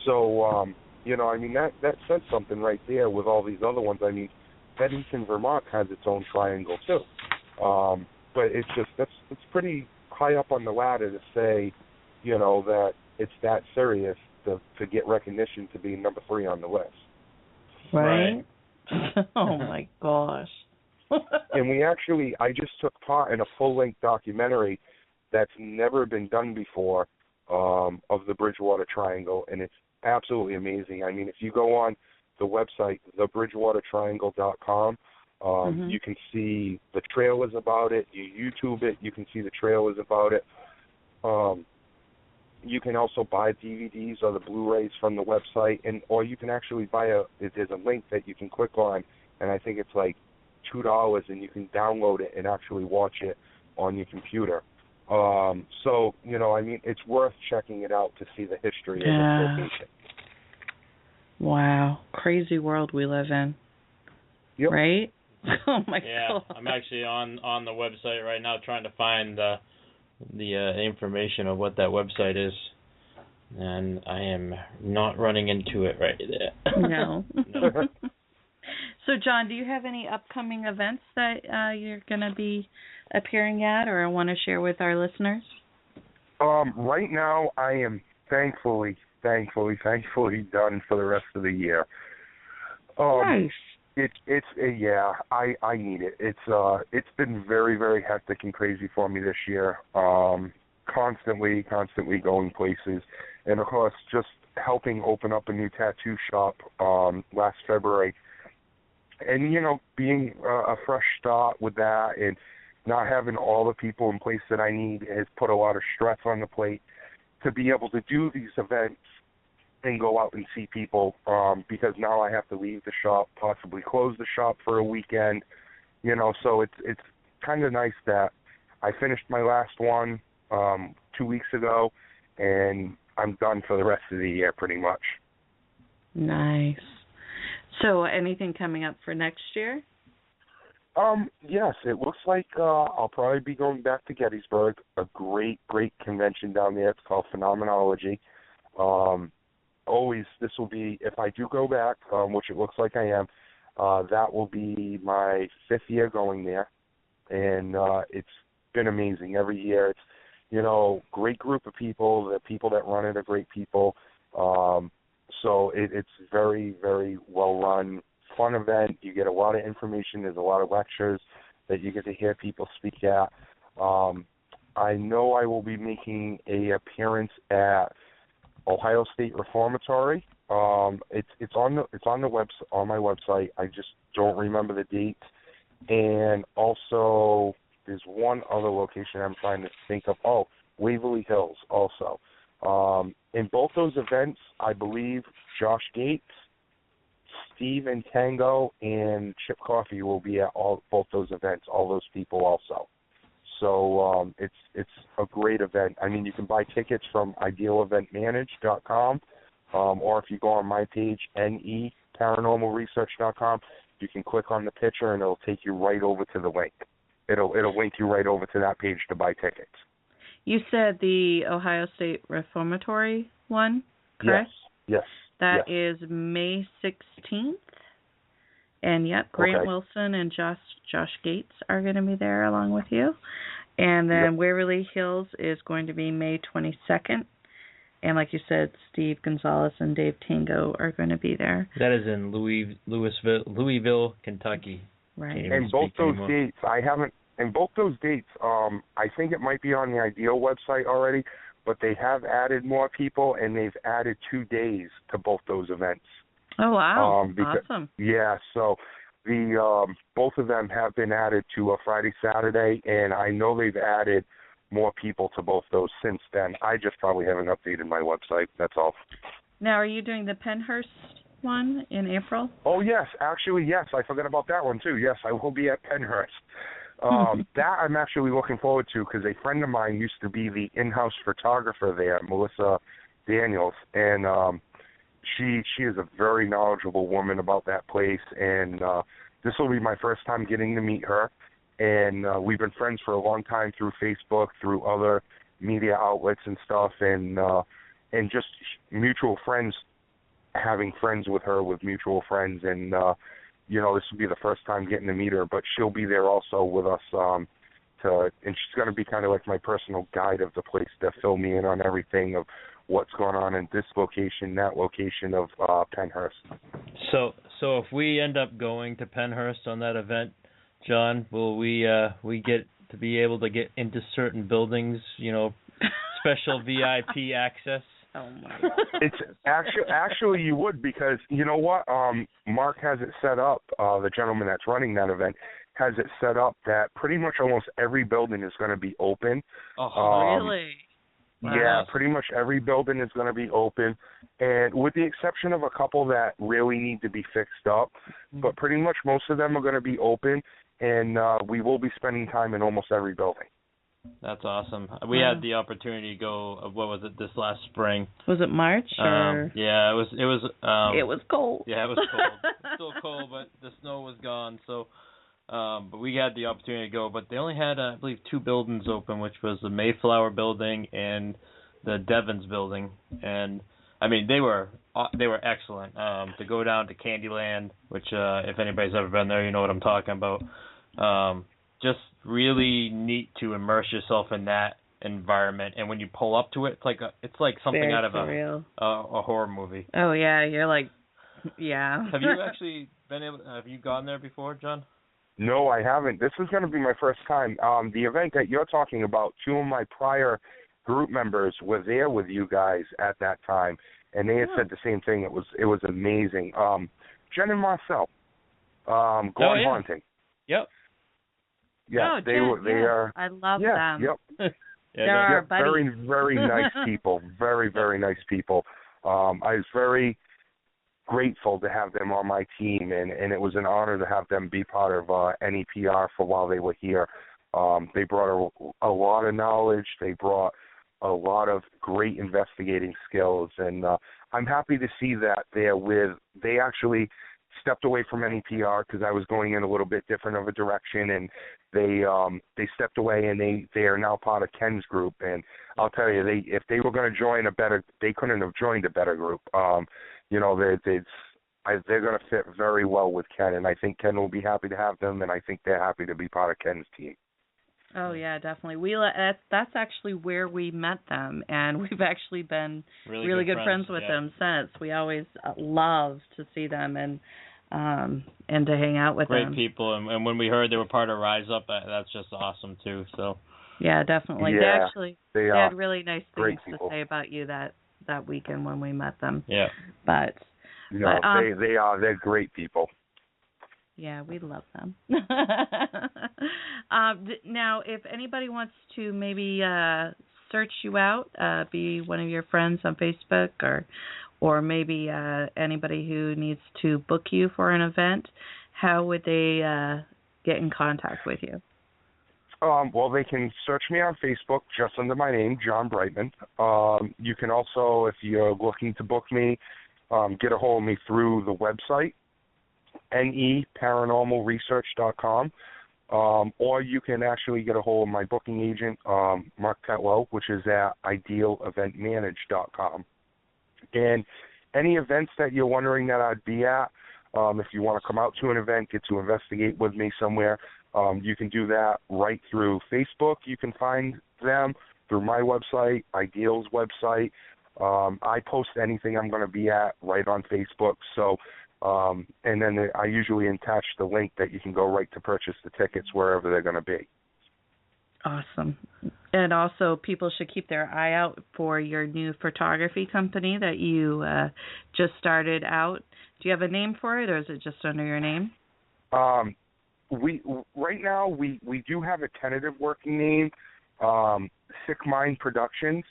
So, you know, I mean, that says something right there with all these other ones. I mean, Bennington, Vermont has its own triangle too. But it's just, it's pretty high up on the ladder to say, you know, that it's that serious to get recognition to be number 3 on the list. Right? Oh my gosh. And I just took part in a full-length documentary that's never been done before of the Bridgewater Triangle, and it's absolutely amazing. I mean, if you go on the website, thebridgewatertriangle.com, you can see the trailers about it. You YouTube it, you can see the trailers about it. You can also buy DVDs or the Blu-rays from the website, or you can actually there's a link that you can click on, and I think it's like $2, and you can download it and actually watch it on your computer. So, you know, I mean, it's worth checking it out to see the history of the location. Wow. Crazy world we live in. Yep. Right? Oh, my God. Yeah, I'm actually on the website right now trying to find the information of what that website is, and I am not running into it right there. No. So, John, do you have any upcoming events that you're going to be appearing at or want to share with our listeners? Right now, I am thankfully done for the rest of the year. Nice. I need it. It's been very, very hectic and crazy for me this year. Constantly going places, and of course, just helping open up a new tattoo shop last February. And, you know, being a fresh start with that and not having all the people in place that I need has put a lot of stress on the plate to be able to do these events and go out and see people, because now I have to leave the shop, possibly close the shop for a weekend, you know, so it's kind of nice that I finished my last one 2 weeks ago, and I'm done for the rest of the year pretty much. Nice. So anything coming up for next year? Yes, it looks like I'll probably be going back to Gettysburg, a great convention down there. It's called Phenomenology. This will be, if I do go back, which it looks like I am, that will be my 5th year going there, and it's been amazing every year. It's, you know, great group of people. The people that run it are great people. So it's very, very well run, fun event. You get a lot of information. There's a lot of lectures that you get to hear people speak at. I know I will be making an appearance at Ohio State Reformatory. It's on my website. I just don't remember the date. And also, there's one other location I'm trying to think of. Oh, Waverly Hills also. In both those events, I believe Josh Gates, Steve and Tango, and Chip Coffey will be at both those events. All those people also. So it's a great event. I mean, you can buy tickets from idealeventmanage.com, or if you go on my page, neparanormalresearch.com, you can click on the picture and it'll take you right over to the link. It'll link you right over to that page to buy tickets. You said the Ohio State Reformatory one, correct? Yes. That is May 16th. And yep, Grant Wilson and Josh Gates are going to be there along with you. And then Waverly Hills is going to be May 22nd. And like you said, Steve Gonzalez and Dave Tango are going to be there. That is in Louisville, Kentucky. Right. And both those dates, I think it might be on the Ideal website already, but they have added more people, and they've added 2 days to both those events. Oh, wow. Awesome. Yeah, so the both of them have been added to a Friday, Saturday, and I know they've added more people to both those since then. I just probably haven't updated my website, that's all. Now, are you doing the Pennhurst one in April? Oh, yes. Actually, yes. I forgot about that one, too. Yes, I will be at Pennhurst. That I'm actually looking forward to because a friend of mine used to be the in-house photographer there, Melissa Daniels, and she is a very knowledgeable woman about that place, and this will be my first time getting to meet her, and we've been friends for a long time through Facebook, through other media outlets and stuff, and just mutual friends, having friends with her with mutual friends, and this will be the first time getting to meet her, but she'll be there also with us, and she's going to be kind of like my personal guide of the place to fill me in on everything of what's going on in this location, that location of Pennhurst. So if we end up going to Pennhurst on that event, John, will we get to be able to get into certain buildings, special VIP access? Oh my God. It's actually you would, because you know what? Mark has it set up, the gentleman that's running that event has it set up that pretty much almost every building is going to be open. Oh, really? Wow. Yeah, pretty much every building is going to be open, and with the exception of a couple that really need to be fixed up, but pretty much most of them are going to be open, and we will be spending time in almost every building. That's awesome. We had the opportunity to go. What was it? This last spring. Was it March? Or? Yeah, it was. It was cold. Yeah, it was cold. It's still cold, but the snow was gone. So, but we had the opportunity to go. But they only had, I believe, 2 buildings open, which was the Mayflower building and the Devons building. And I mean, they were excellent. To go down to Candyland, which if anybody's ever been there, you know what I'm talking about. Just really neat to immerse yourself in that environment, and when you pull up to it, it's like something very out of a horror movie. Oh yeah, you're like, yeah. Have you actually have you gone there before, John? No, I haven't. This is going to be my first time. The event that you're talking about, 2 of my prior group members were there with you guys at that time, and they had said the same thing. It was amazing. Jen and Marcel, going haunting. Yep. Yeah, they are. I love them. Yep. They're our buddies. Very, very nice people. Very, very nice people. I was very grateful to have them on my team, and it was an honor to have them be part of NEPR for while they were here. They brought a lot of knowledge. They brought a lot of great investigating skills, and I'm happy to see that they actually stepped away from NEPR because I was going in a little bit different of a direction, and they stepped away, and they are now part of Ken's group. And I'll tell you, if they were going to join they couldn't have joined a better group. They're going to fit very well with Ken, and I think Ken will be happy to have them, and I think they're happy to be part of Ken's team. Oh yeah, definitely. That's actually where we met them, and we've actually been really good friends with them since. We always love to see them and to hang out with them. Great people, and when we heard they were part of Rise Up, that's just awesome too. So yeah, definitely. Yeah, they had really nice things to say about you that that weekend when we met them. Yeah. But they're great people. Yeah, we love them. Now, if anybody wants to maybe search you out, be one of your friends on Facebook, or maybe anybody who needs to book you for an event, how would they get in contact with you? Well, they can search me on Facebook just under my name, John Brightman. You can also, if you're looking to book me, get a hold of me through the website, neparanormalresearch.com, or you can actually get a hold of my booking agent, Mark Tetlow, which is at idealeventmanage.com. And any events that you're wondering that I'd be at, if you want to come out to an event, get to investigate with me somewhere, you can do that right through Facebook. You can find them through my website, Ideal's website. I post anything I'm going to be at right on Facebook. So, and then I usually attach the link that you can go right to purchase the tickets wherever they're going to be. Awesome. And also, people should keep their eye out for your new photography company that you just started out. Do you have a name for it, or is it just under your name? We right now we do have a tentative working name, Sick Mind Productions.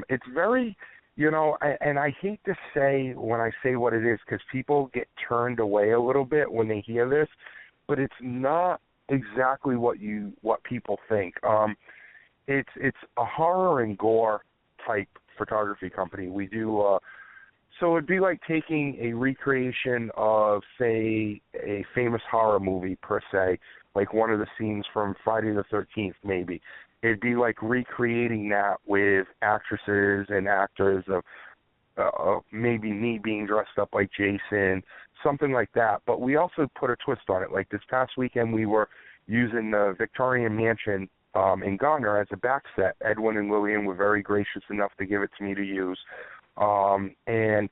It's very, and I hate to say when I say what it is, because people get turned away a little bit when they hear this, but it's not exactly what people think. It's a horror and gore type photography company. We do so it'd be like taking a recreation of, say, a famous horror movie per se, like one of the scenes from Friday the 13th maybe. It'd be like recreating that with actresses and actors of maybe me being dressed up like Jason, something like that. But we also put a twist on it. Like this past weekend, we were using the Victorian Mansion in Gardner as a back set. Edwin and Lillian were very gracious enough to give it to me to use. And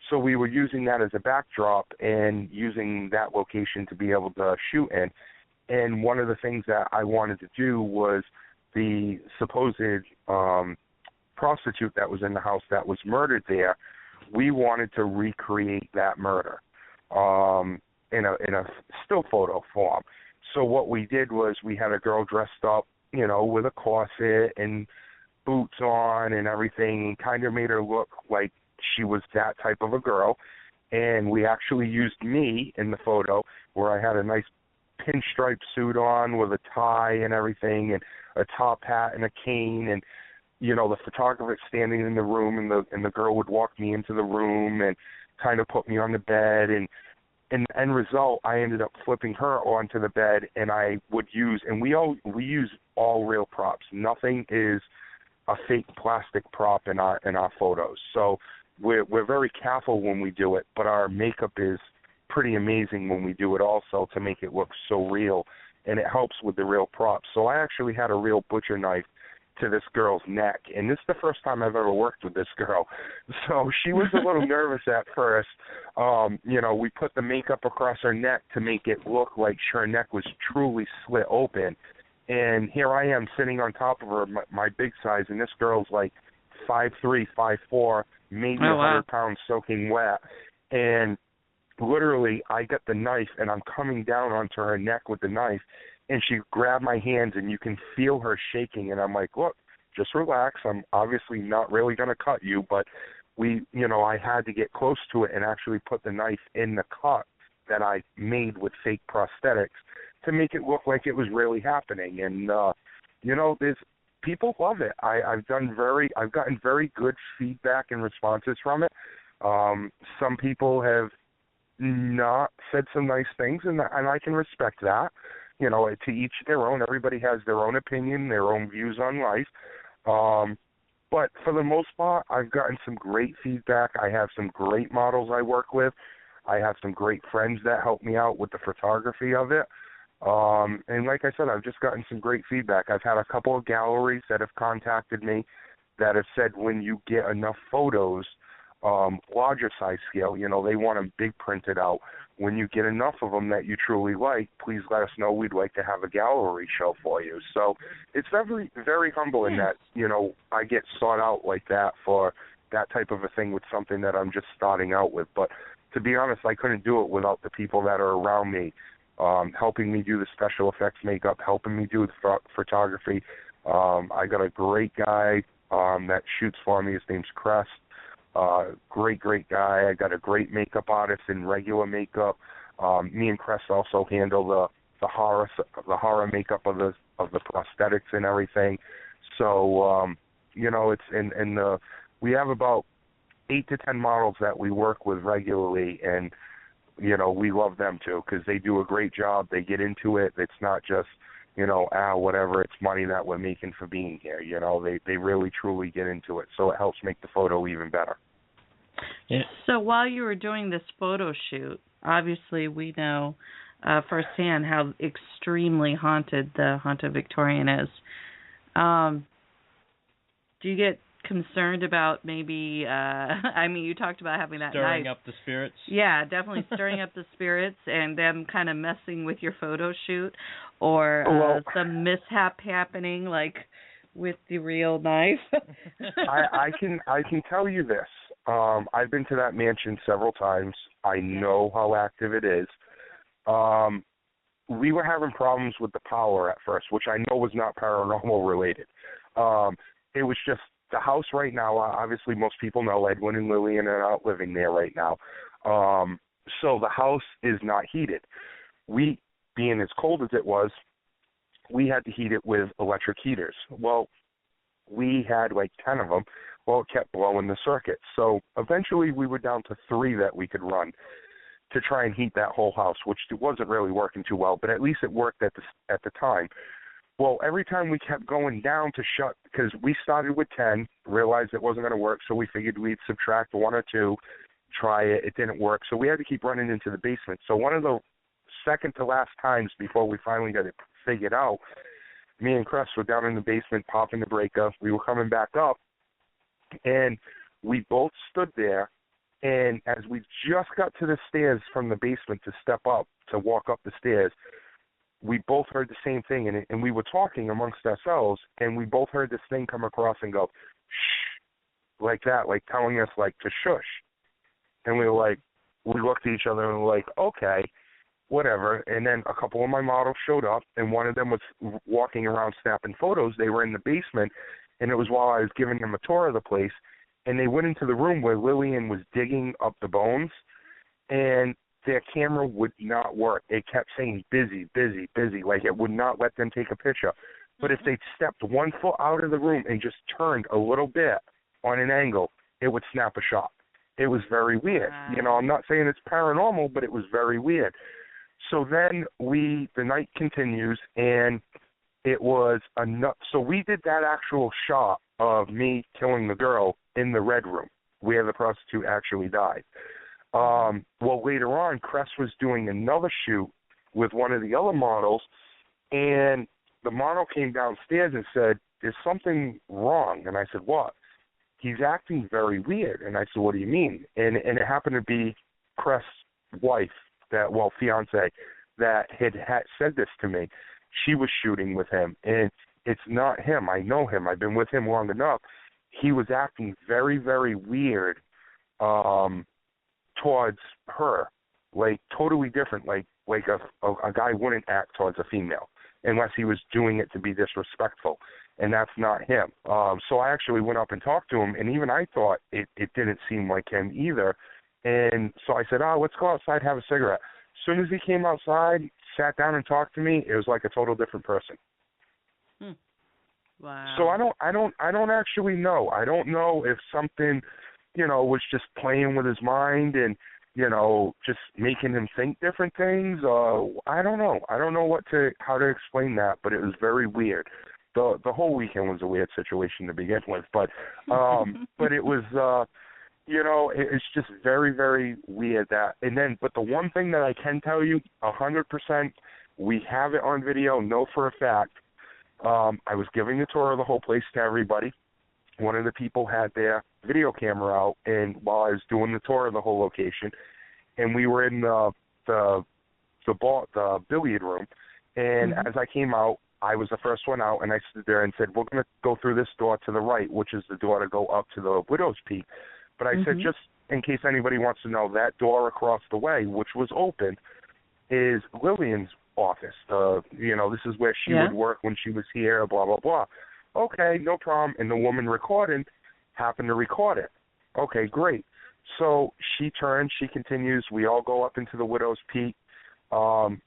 so we were using that as a backdrop and using that location to be able to shoot in. And one of the things that I wanted to do was the supposed prostitute that was in the house that was murdered there. We wanted to recreate that murder in a still photo form. So what we did was we had a girl dressed up, with a corset and boots on and everything, and kind of made her look like she was that type of a girl. And we actually used me in the photo, where I had a nice pinstripe suit on with a tie and everything, and a top hat and a cane, and the photographer standing in the room, and the girl would walk me into the room and kind of put me on the bed, and in the end result, I ended up flipping her onto the bed, and I would use, and we use all real props. Nothing is a fake plastic prop in our photos. So we're very careful when we do it, but our makeup is pretty amazing when we do it also to make it look so real, and it helps with the real props. So I actually had a real butcher knife to this girl's neck, and this is the first time I've ever worked with this girl. So she was a little nervous at first. We put the makeup across her neck to make it look like her neck was truly slit open. And here I am sitting on top of her, my big size, and this girl's like 5'3", 5'4", maybe 100 pounds soaking wet. And literally, I got the knife, and I'm coming down onto her neck with the knife, and she grabbed my hands, and you can feel her shaking. And I'm like, look, just relax. I'm obviously not really going to cut you, but I had to get close to it and actually put the knife in the cut that I made with fake prosthetics to make it look like it was really happening. And, there's people love it. I've gotten very good feedback and responses from it. Some people have not said some nice things, and I can respect that. To each their own. Everybody has their own opinion, their own views on life. But for the most part, I've gotten some great feedback. I have some great models I work with. I have some great friends that help me out with the photography of it. And like I said, I've just gotten some great feedback. I've had a couple of galleries that have contacted me that have said when you get enough photos, larger size scale, they want them big printed out. When you get enough of them that you truly like, please let us know. We'd like to have a gallery show for you. So it's very, very humbling that, I get sought out like that for that type of a thing with something that I'm just starting out with. But to be honest, I couldn't do it without the people that are around me, helping me do the special effects makeup, helping me do the photography. I got a great guy that shoots for me. His name's Crest. Great guy. I got a great makeup artist in regular makeup. Me and Crest also handle the horror makeup of the prosthetics and everything. So it's and we have about 8 to 10 models that we work with regularly, and we love them too because they do a great job. They get into it. It's not just whatever. It's money that we're making for being here. They really truly get into it. So it helps make the photo even better. Yeah. So while you were doing this photo shoot, obviously we know firsthand how extremely haunted the Haunted Victorian is. Do you get concerned about maybe, you talked about having that stirring knife. Up the spirits? Yeah, definitely stirring up the spirits and them kind of messing with your photo shoot, or some mishap happening like with the real knife. I can tell you this. I've been to that mansion several times. I know how active it is. We were having problems with the power at first, which I know was not paranormal related. It was just the house right now. Obviously, most people know Edwin and Lillian are out living there right now. So the house is not heated. We, being as cold as it was, we had to heat it with electric heaters. Well, we had like 10 of them. Well, it kept blowing the circuit. So eventually we were down to 3 that we could run to try and heat that whole house, which wasn't really working too well, but at least it worked at the time. Well, every time we kept going down to shut, because we started with 10, realized it wasn't going to work, so we figured we'd subtract 1 or 2, try it. It didn't work, so we had to keep running into the basement. So one of the second to last times before we finally got it figured out, me and Crest were down in the basement popping the breaker. We were coming back up, and we both stood there, and as we just got to the stairs from the basement to step up, to walk up the stairs, we both heard the same thing, and we were talking amongst ourselves, and we both heard this thing come across and go, shh, like that, like telling us, like, to shush. And we were like, we looked at each other and were like, okay, whatever. And then a couple of my models showed up, and one of them was walking around snapping photos. They were in the basement, and it was while I was giving them a tour of the place, and they went into the room where Lillian was digging up the bones, and their camera would not work. It kept saying busy, busy, busy, like it would not let them take a picture. But if they stepped 1 foot out of the room and just turned a little bit on an angle, it would snap a shot. It was very weird. Wow. I'm not saying it's paranormal, but it was very weird. So then the night continues, and it was so we did that actual shot of me killing the girl in the red room where the prostitute actually died. Well, later on, Crest was doing another shoot with one of the other models, and the model came downstairs and said, there's something wrong. And I said, what? He's acting very weird. And I said, what do you mean? And it happened to be Crest's wife, fiance, that had said this to me. She was shooting with him, and it's not him. I know him. I've been with him long enough. He was acting very, very weird towards her, like totally different, like a guy wouldn't act towards a female unless he was doing it to be disrespectful, and that's not him. So I actually went up and talked to him, and even I thought it didn't seem like him either. And so I said, let's go outside, have a cigarette. As soon as he came outside, sat down and talked to me, it was like a total different person. Wow. So I don't actually know. I don't know if something, was just playing with his mind and, just making him think different things. I don't know. I don't know how to explain that, but it was very weird. The whole weekend was a weird situation to begin with, but it was, it's just very, very weird but the one thing that I can tell you 100%, we have it on video, know for a fact. I was giving a tour of the whole place to everybody. One of the people had their video camera out, and while I was doing the tour of the whole location, and we were in the billiard room, and as I came out, I was the first one out, and I stood there and said, we're going to go through this door to the right, which is the door to go up to the Widow's Peak. But I said, just in case anybody wants to know, that door across the way, which was open, is Lillian's office. This is where she would work when she was here, blah, blah, blah. Okay, no problem. And the woman recording happened to record it. Okay, great. So she turns, she continues. We all go up into the Widow's Peak.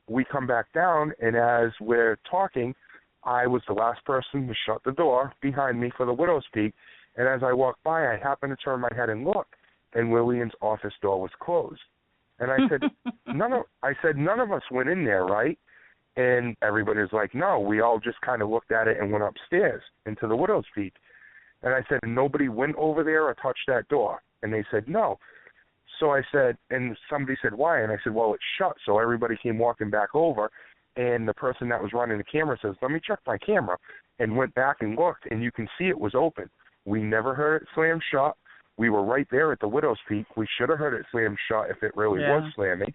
We come back down, and as we're talking, I was the last person to shut the door behind me for the Widow's Peak. And as I walked by, I happened to turn my head and look, and Lillian's office door was closed. And I said, none of us went in there, right? And everybody's like, no, we all just kind of looked at it and went upstairs into the Widow's Peak. And I said, nobody went over there or touched that door? And they said, no. So I said, and somebody said, why? And I said, well, it's shut. So everybody came walking back over, and the person that was running the camera says, let me check my camera, and went back and looked, and you can see it was open. We never heard it slam shut. We were right there at the Widow's Peak. We should have heard it slam shut if it really was slamming.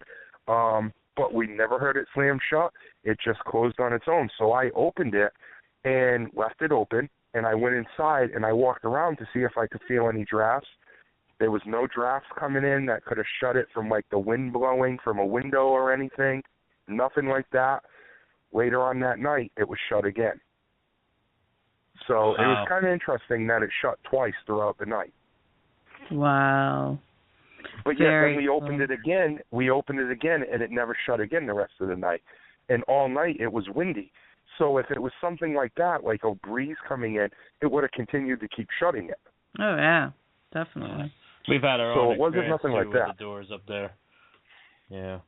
But we never heard it slam shut. It just closed on its own. So I opened it and left it open, and I went inside, and I walked around to see if I could feel any drafts. There was no drafts coming in that could have shut it from, like, the wind blowing from a window or anything. Nothing like that. Later on that night, it was shut again. So it was kind of interesting that it shut twice throughout the night. Wow. But yet when we opened it again, and it never shut again the rest of the night. And all night it was windy. So if it was something like that, like a breeze coming in, it would have continued to keep shutting it. Oh, yeah, definitely. We've had our So own it wasn't nothing like that. The doors up there. Yeah.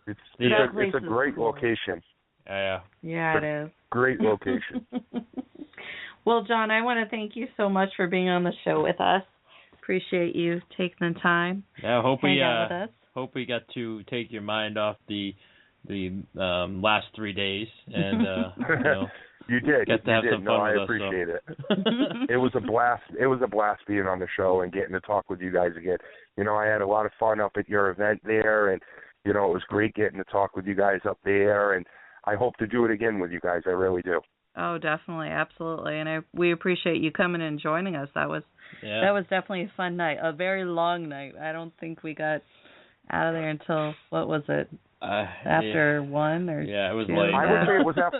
It's a great location. Yeah. Yeah, it is. Great location. Well, John, I want to thank you so much for being on the show with us. Appreciate you taking the time. Yeah, hope we got to take your mind off the last 3 days, and you did. Get to have some fun with us. I appreciate it. It was a blast. It was a blast being on the show and getting to talk with you guys again. I had a lot of fun up at your event there, and it was great getting to talk with you guys up there, and I hope to do it again with you guys. I really do. Oh, definitely, absolutely, and we appreciate you coming and joining us. That was definitely a fun night, a very long night. I don't think we got out of there until what was it? After 1 or 2? Yeah, it was late. I would say it was after.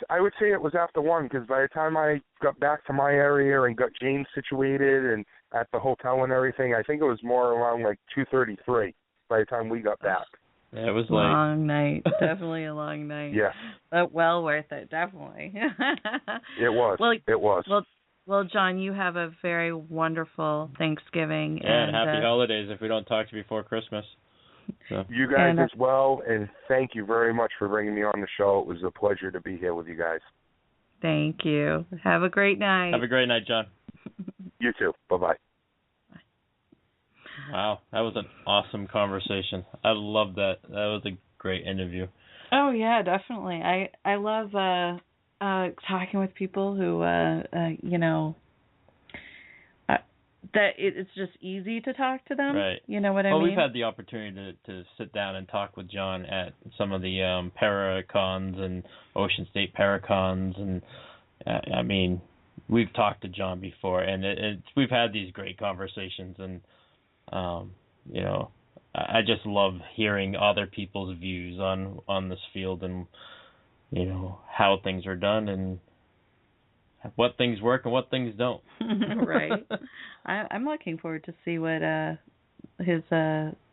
I would say it was after 1, because by the time I got back to my area and got James situated and at the hotel and everything, I think it was more around like 2:33 by the time we got back. Yeah, it was late. Long night. Definitely a long night. Yes. But well worth it, definitely. It was. It was. Well, John, you have a very wonderful Thanksgiving. Yeah, and happy holidays if we don't talk to you before Christmas. So. You guys as well, and thank you very much for bringing me on the show. It was a pleasure to be here with you guys. Thank you. Have a great night. Have a great night, John. You too. Bye-bye. Wow, that was an awesome conversation. I love that. That was a great interview. Oh yeah, definitely. I love talking with people who that it's just easy to talk to them. Right. You know what I mean? Well, we've had the opportunity to sit down and talk with John at some of the Paracons and Ocean State Paracons, and I mean, we've talked to John before, and we've had these great conversations, and I just love hearing other people's views on this field, and how things are done, and what things work and what things don't. Right. I'm looking forward to see what his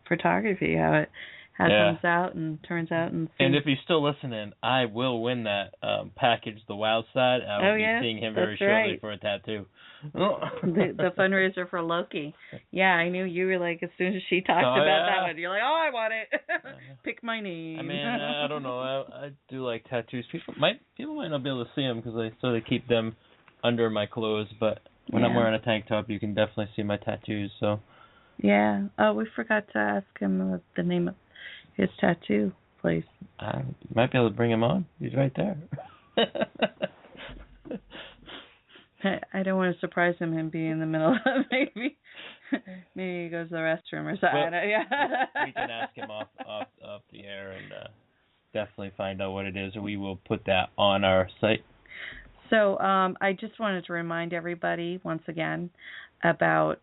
photography, how it comes out and turns out. And if he's still listening, I will win that package, the Wow Side. I will be seeing him very shortly for a tattoo. the fundraiser for Loki. Yeah, I knew you were like, as soon as she talked about that one, you're like, oh, I want it. Pick my name. I mean, I don't know. I do like tattoos. People might not be able to see them because I sort of keep them under my clothes, but when I'm wearing a tank top, you can definitely see my tattoos. So. Yeah. Oh, we forgot to ask him the name of his tattoo place. You might be able to bring him on. He's right there. I don't want to surprise him being in the middle of maybe he goes to the restroom or something. Well, we can ask him off the air, and definitely find out what it is. We will put that on our site. So I just wanted to remind everybody once again about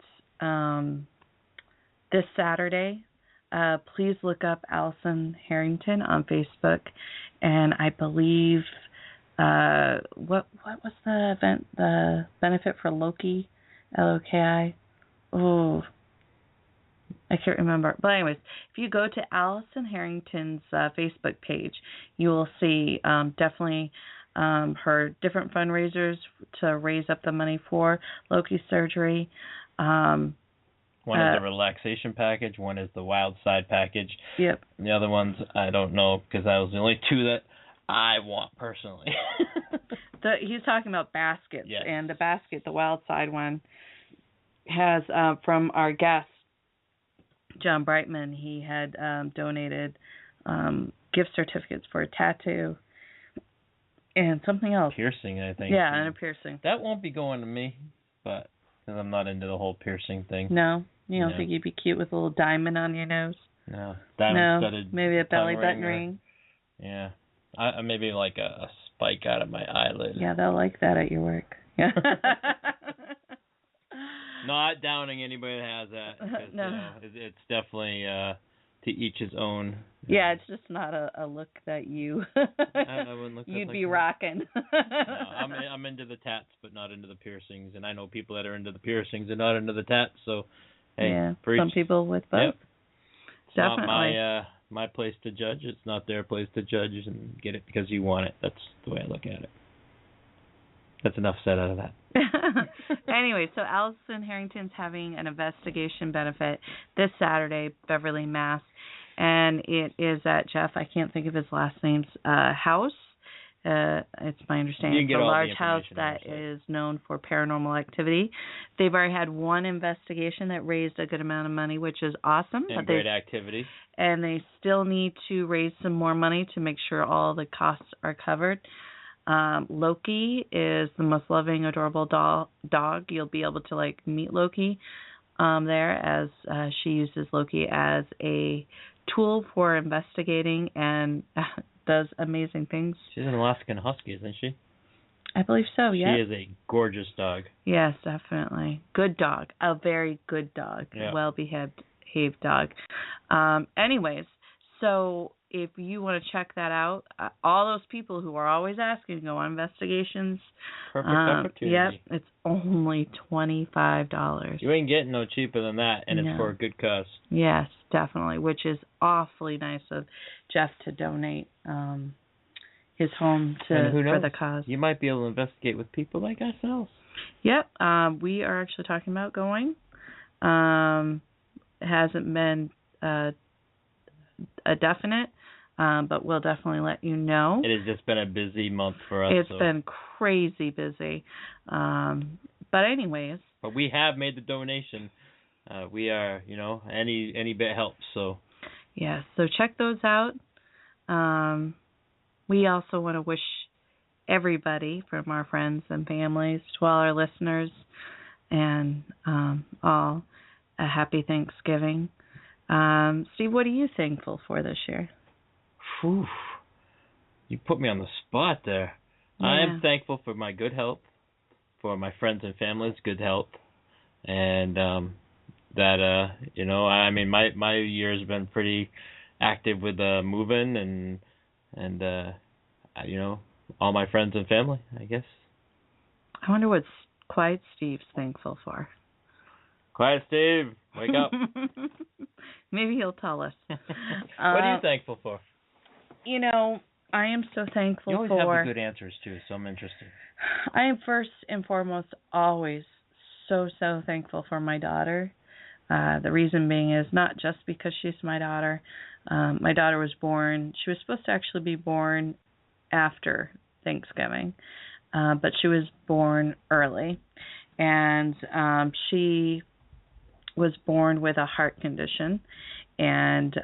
this Saturday. Please look up Allison Harrington on Facebook, and I believe what was the event? The benefit for Loki, Loki. Oh, I can't remember. But anyways, if you go to Allison Harrington's Facebook page, you will see definitely her different fundraisers to raise up the money for Loki surgery. One is the relaxation package. One is the wild side package. Yep. The other ones, I don't know, because that was the only two that I want personally. He's talking about baskets. Yes. And the basket, the wild side one, has from our guest, John Brightman. He had donated gift certificates for a tattoo and something else. Piercing, I think. Yeah, and a piercing. That won't be going to me, but because I'm not into the whole piercing thing. No? You don't think you'd be cute with a little diamond on your nose? No. Diamond-studded maybe a belly button ring? Yeah. Maybe like a spike out of my eyelid. Yeah, they'll like that at your work. Yeah. Not downing anybody that has that. Because, no. It's definitely to each his own. Yeah, it's just not a look that you I wouldn't look you'd like be that. rocking. No, I'm into the tats, but not into the piercings, and I know people that are into the piercings and not into the tats. So, hey, yeah, preach. some people with both. Yep. It's definitely not my place to judge. It's not their place to judge and get it because you want it. That's the way I look at it. That's enough said out of that. Anyway, so Allison Harrington's having an investigation benefit this Saturday, Beverly, Mass. And it is at Jeff, I can't think of his last name's house. It's my understanding it's a large house that is known for paranormal activity. They've already had one investigation that raised a good amount of money, which is awesome. And great activity. And they still need to raise some more money to make sure all the costs are covered. Loki is the most loving, adorable dog. You'll be able to meet Loki there as she uses Loki as a tool for investigating and does amazing things. She's an Alaskan Husky, isn't she? I believe so, yeah. She is a gorgeous dog. Yes, definitely. Good dog. A very good dog. Yeah. Well-behaved dog. Anyways, so if you want to check that out, all those people who are always asking to go on investigations. Perfect opportunity. Yep, it's only $25. You ain't getting no cheaper than that, and it's for a good cause. Yes, definitely, which is awfully nice of Jeff to donate his home for the cause. You might be able to investigate with people like ourselves. Yep, we are actually talking about going. It hasn't been a definite, but we'll definitely let you know. It has just been a busy month for us. It's been crazy busy. But anyways. But we have made the donation. We are, any bit helps. So. Yeah, so check those out. We also want to wish everybody from our friends and families to all our listeners and all a happy Thanksgiving. Steve, what are you thankful for this year? Whew. You put me on the spot there. Yeah. I am thankful for my good health, for my friends and family's good health, and that my year has been pretty active with moving and all my friends and family, I guess. I wonder what Quiet Steve's thankful for. Quiet Steve, wake up. Maybe he'll tell us. What are you thankful for? I am so thankful for... You always have the good answers, too, so I'm interested. I am first and foremost always so thankful for my daughter. The reason being is not just because she's my daughter. My daughter was born... She was supposed to actually be born after Thanksgiving, but she was born early. And she was born with a heart condition, and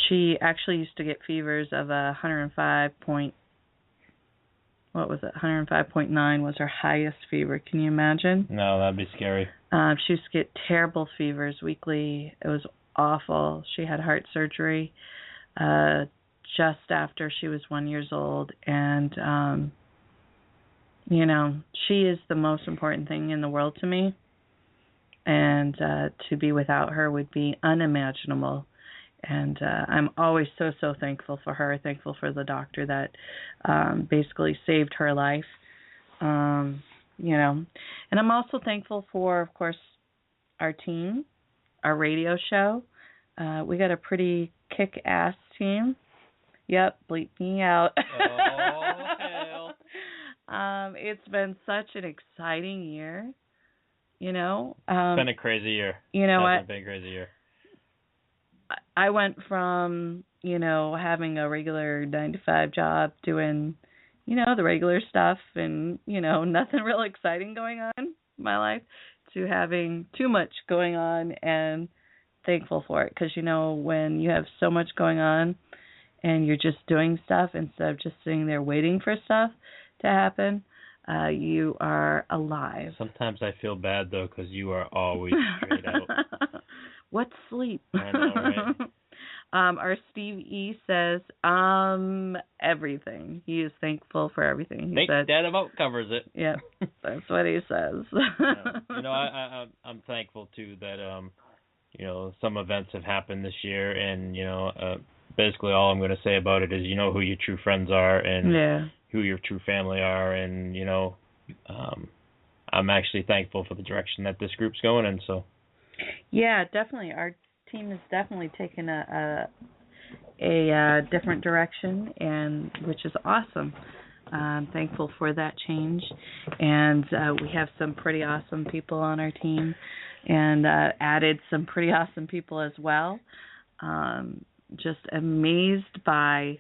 she actually used to get fevers of 105.9 was her highest fever. Can you imagine? No, that'd be scary. She used to get terrible fevers weekly. It was awful. She had heart surgery just after she was 1 year old. And, you know, she is the most important thing in the world to me. And to be without her would be unimaginable. And I'm always so thankful for her, thankful for the doctor that basically saved her life. You know, and I'm also thankful for, of course, our team, our radio show. We got a pretty kick-ass team. Yep, bleep me out. Oh, hell. It's been such an exciting year, you know. It's been a crazy year. You know what? It's been a crazy year. I went from, you know, having a regular 9-to-5 job doing, you know, the regular stuff and, you know, nothing real exciting going on in my life to having too much going on, and thankful for it. Because, you know, when you have so much going on and you're just doing stuff instead of just sitting there waiting for stuff to happen, you are alive. Sometimes I feel bad, though, because you are always straight out. What sleep? I know, right? Our Steve E. says, everything. He is thankful for everything. Think that about covers it. Yeah, that's what he says. You know, I'm thankful, too, that, you know, some events have happened this year, and, you know, basically all I'm going to say about it is you know who your true friends are and who your true family are, and, you know, I'm actually thankful for the direction that this group's going in, so. Yeah, definitely. Our team has definitely taken a different direction, and which is awesome. I'm thankful for that change, and we have some pretty awesome people on our team, and added some pretty awesome people as well. Just amazed by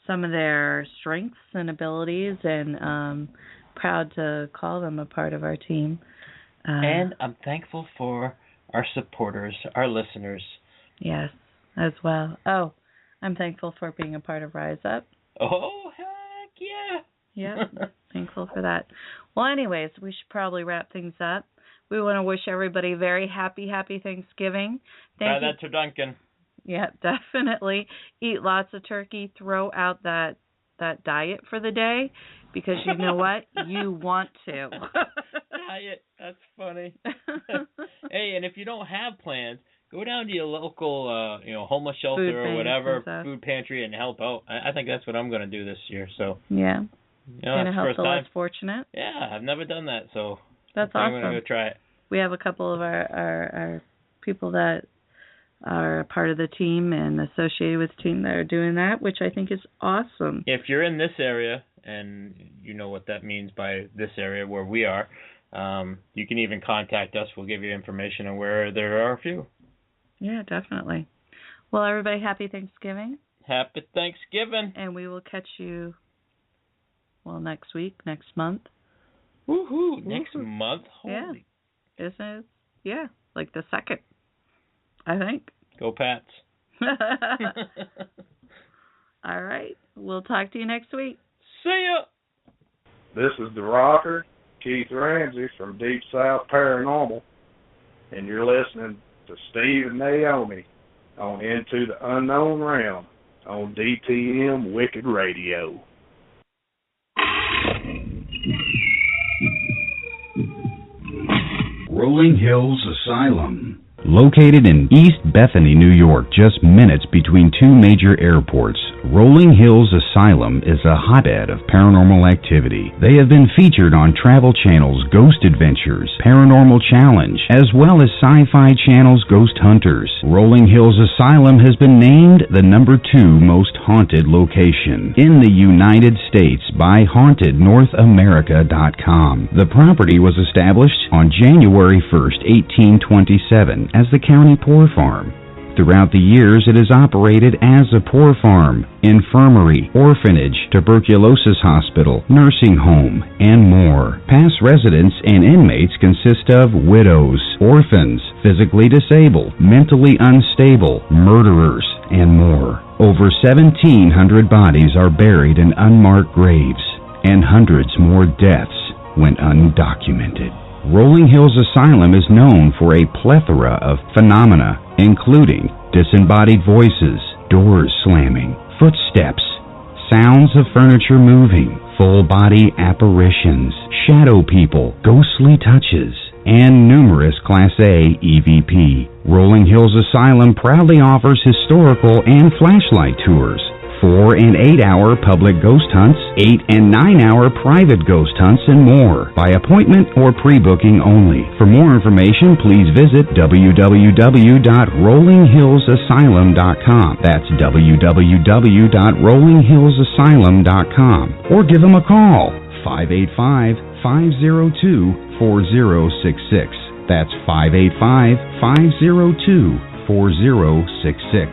some of their strengths and abilities, and proud to call them a part of our team. And I'm thankful for our supporters, our listeners. Yes, as well. Oh, I'm thankful for being a part of Rise Up. Oh, heck yeah. Yep, thankful for that. Well, anyways, we should probably wrap things up. We want to wish everybody very happy Thanksgiving. Try that to Duncan. Yeah, definitely. Eat lots of turkey. Throw out that diet for the day, because you know what? You want to. Diet. That's funny. Hey, and if you don't have plans, go down to your local, you know, homeless shelter or whatever, food pantry, and help out. I think that's what I'm going to do this year. So yeah, you know, going to help the less fortunate. Yeah, I've never done that, so that's awesome. I'm going to go try it. We have a couple of our people that are part of the team and associated with the team that are doing that, which I think is awesome. If you're in this area, and you know what that means by this area where we are, you can even contact us. We'll give you information on where there are a few. Yeah, definitely. Well, everybody, happy Thanksgiving. Happy Thanksgiving. And we will catch you, well, next week, next month. Woohoo! Next month? Holy. Yeah. Isn't it? Yeah, like the 2nd, I think. Go Pats. All right. We'll talk to you next week. See ya. This is the rocker, Keith Ramsey from Deep South Paranormal, and you're listening to Steve&Naomi on Into the Unknown Realm on DTM Wicked Radio. Rolling Hills Asylum. Located in East Bethany, New York, just minutes between two major airports, Rolling Hills Asylum is a hotbed of paranormal activity. They have been featured on Travel Channel's Ghost Adventures, Paranormal Challenge, as well as Sci-Fi Channel's Ghost Hunters. Rolling Hills Asylum has been named the #2 most haunted location in the United States by HauntedNorthAmerica.com. The property was established on January 1st, 1827, as the county poor farm. Throughout the years, it has operated as a poor farm, infirmary, orphanage, tuberculosis hospital, nursing home, and more. Past residents and inmates consist of widows, orphans, physically disabled, mentally unstable, murderers, and more. Over 1,700 bodies are buried in unmarked graves, and hundreds more deaths went undocumented. Rolling Hills Asylum is known for a plethora of phenomena, including disembodied voices, doors slamming, footsteps, sounds of furniture moving, full-body apparitions, shadow people, ghostly touches, and numerous Class A EVP. Rolling Hills Asylum proudly offers historical and flashlight tours, 4- and 8-hour public ghost hunts, 8- and 9-hour private ghost hunts, and more, by appointment or pre-booking only. For more information, please visit www.rollinghillsasylum.com. That's www.rollinghillsasylum.com. Or give them a call, 585-502-4066. That's 585-502-4066.